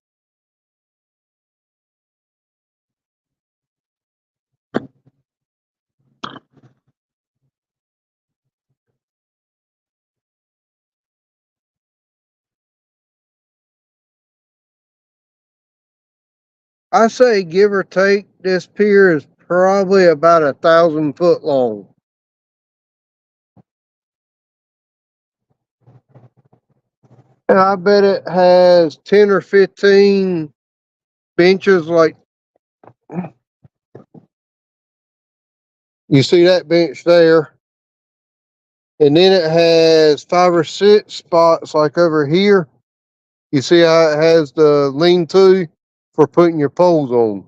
I say give or take, this pier is probably about 1,000 foot long. And I bet it has 10 or 15 benches like you see that bench there. And then it has 5 or 6 spots like over here. You see how it has the lean-to for putting your poles on.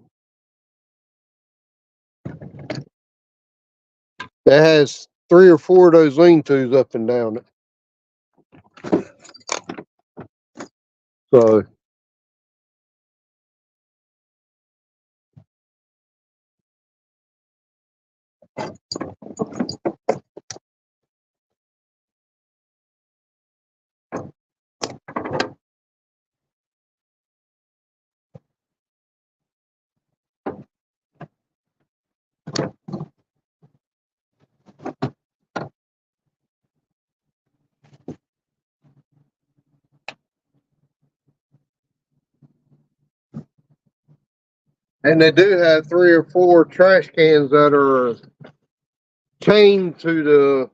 It has 3 or 4 of those lean-tos up and down it. So and they do have 3 or 4 trash cans that are chained to the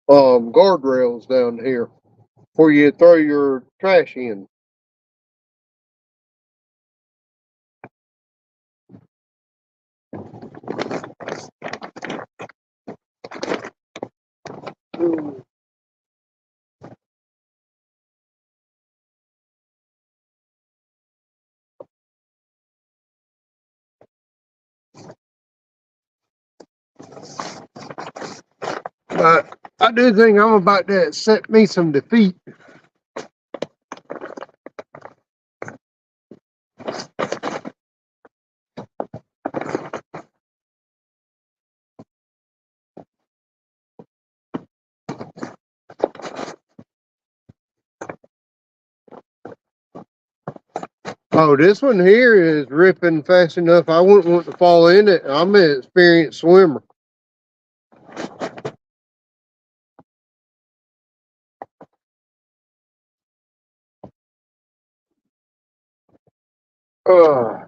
guardrails down here where you throw your trash in. But I do think I'm about to accept me some defeat. Oh, this one here is ripping fast enough. I wouldn't want to fall in it. I'm an experienced swimmer. Uh,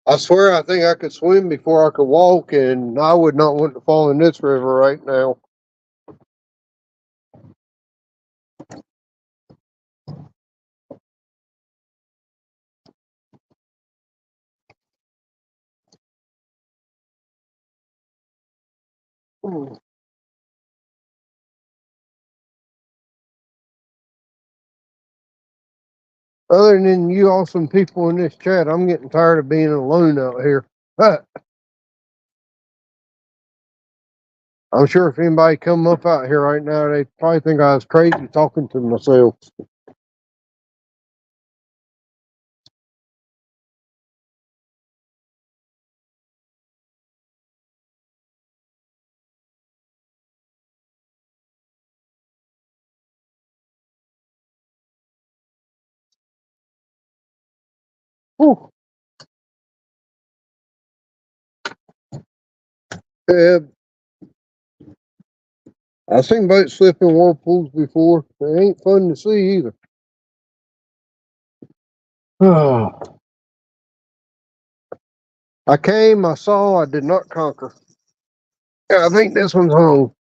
I swear I think I could swim before I could walk, and I would not want to fall in this river right now. Other than you awesome people in this chat, I'm getting tired of being alone out here. I'm sure if anybody come up out here right now, they probably think I was crazy talking to myself. Whew. Yeah, I've seen boats slip in whirlpools before. They ain't fun to see either. I came, I saw, I did not conquer. Yeah, I think this one's home.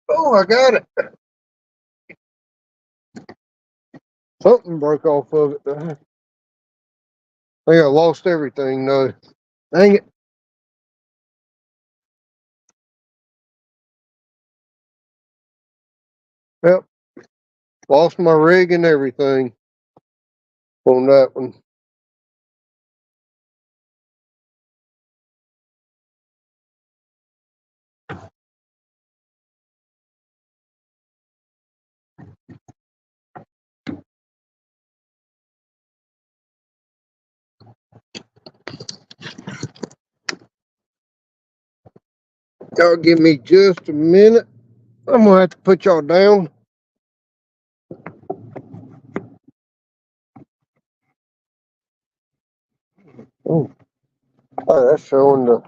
Oh, I got it. Something broke off of it. I think I lost everything though. Dang it. Yep. Lost my rig and everything on that one. Y'all give me just a minute. I'm gonna have to put y'all down. Oh, that's showing the.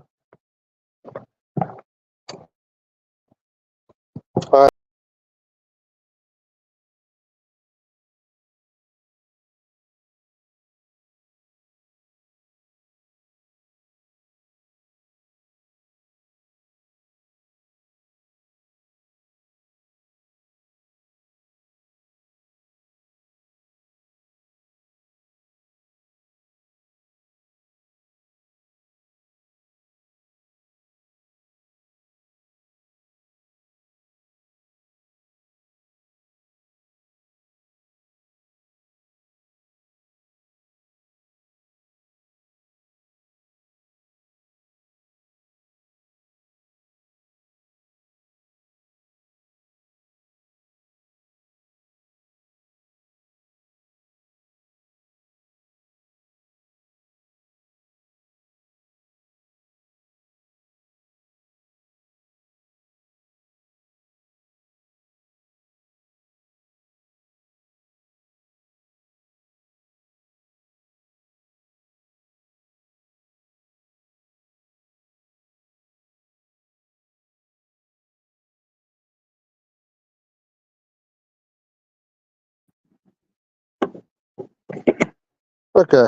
Okay.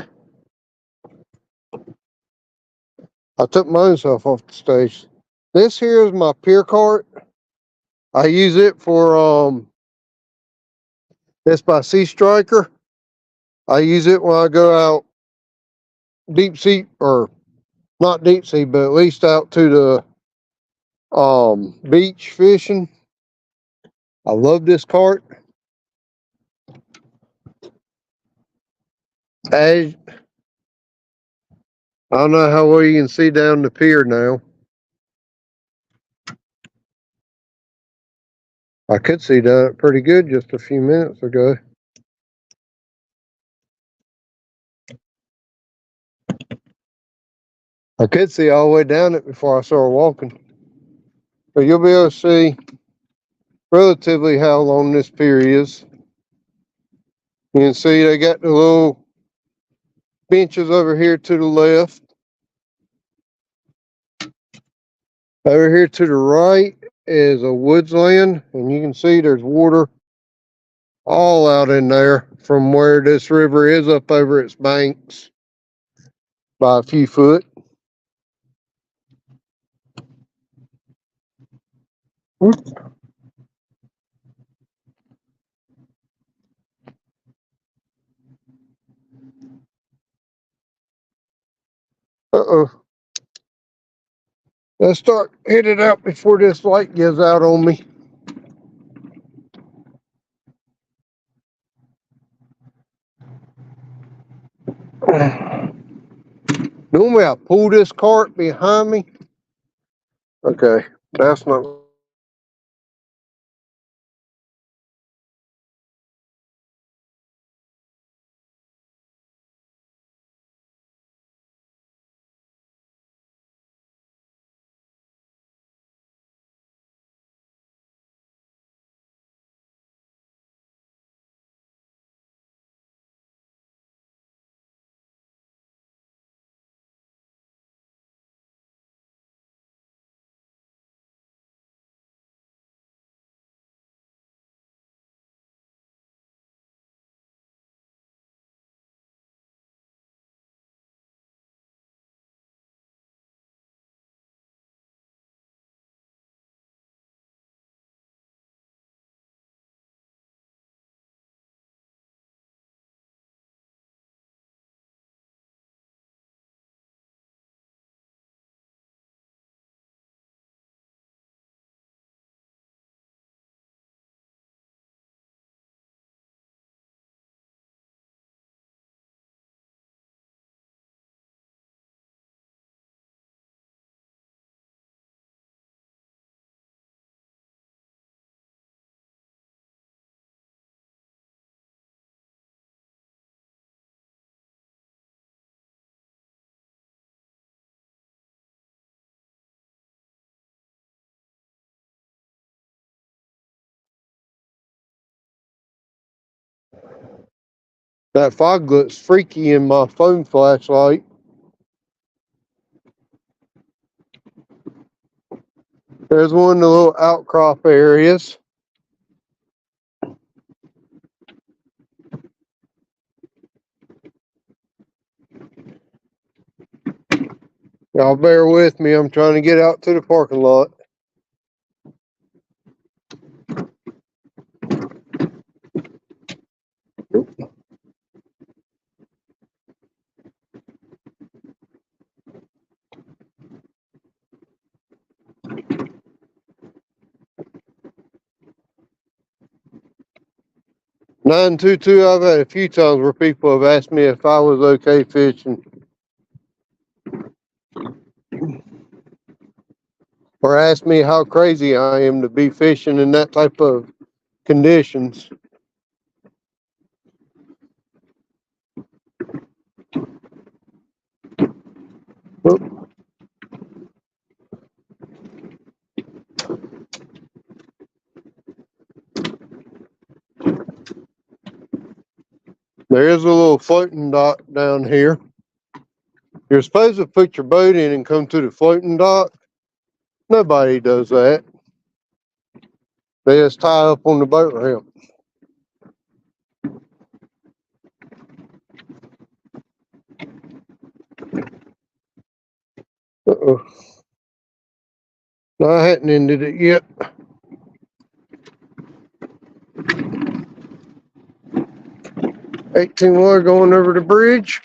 I took myself off the stage. This here is my pier cart. I use it for it's by Sea Striker. I use it when I go out deep sea, or not deep sea, but at least out to the beach fishing. I love this cart. As I don't know how well you can see down the pier now. I could see that pretty good just a few minutes ago. I could see all the way down it before I started walking. But you'll be able to see relatively how long this pier is. You can see they got the little benches over here to the left. Over here to the right is a woods land, and you can see there's water all out in there from where this river is up over its banks by a few foot. Uh-oh. Let's start headed out before this light gives out on me. Normally I pull this cart behind me. Okay, that's not. That fog looks freaky in my phone flashlight. There's one of the little outcrop areas. Y'all bear with me. I'm trying to get out to the parking lot. Nine two two. I've had a few times where people have asked me if I was okay fishing, or asked me how crazy I am to be fishing in that type of conditions. Oop, there is a little floating dock down here. You're supposed to put your boat in and come to the floating dock. Nobody does that. They just tie up on the boat ramp. Uh-oh. No, I hadn't ended it yet. 18-wheeler going over the bridge.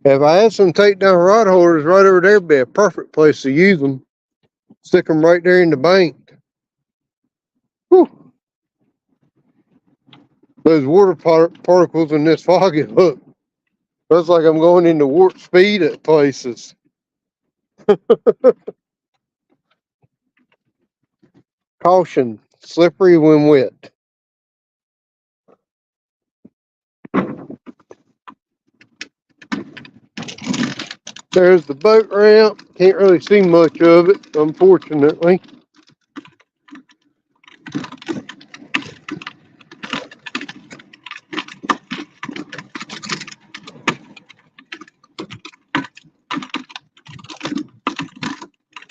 If I had some takedown rod holders right over there, it'd be a perfect place to use them. Stick them right there in the bank. Whew. Those water particles in this fog, it looks like I'm going into warp speed at places. Caution, slippery when wet. There's the boat ramp. Can't really see much of it, unfortunately.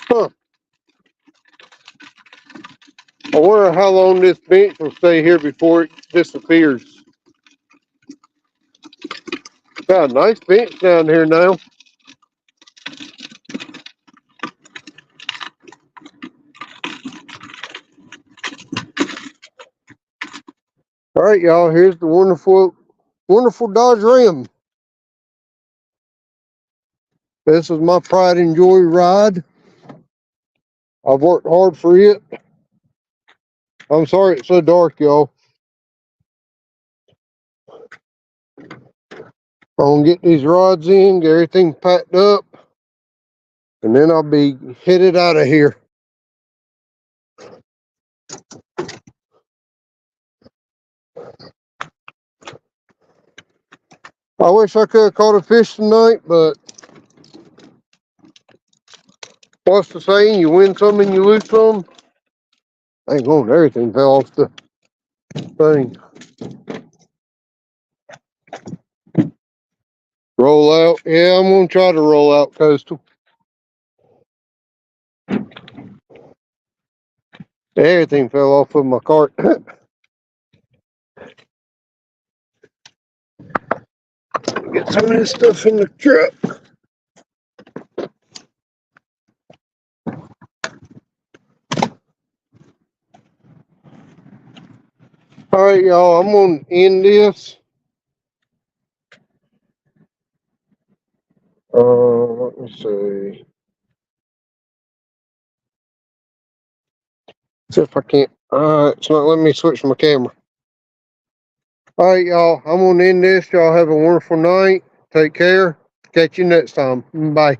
Huh. I wonder how long this bench will stay here before it disappears. Got a nice bench down here now. All right, y'all. Here's the wonderful Dodge Ram. This is my pride and joy ride. I've worked hard for it. I'm sorry it's so dark, y'all. I'm gonna get these rods in, get everything packed up, and then I'll be headed out of here. I wish I could have caught a fish tonight, but what's the saying? You win some and you lose some. Hang on, everything fell off the thing. Roll out. Yeah, I'm gonna try to roll out coastal. Everything fell off of my cart. Get some of this stuff in the truck. All right, y'all, I'm gonna end this. Let me see. See if I can't. It's not letting me switch my camera. All right, y'all, I'm gonna end this. Y'all have a wonderful night. Take care. Catch you next time. Bye.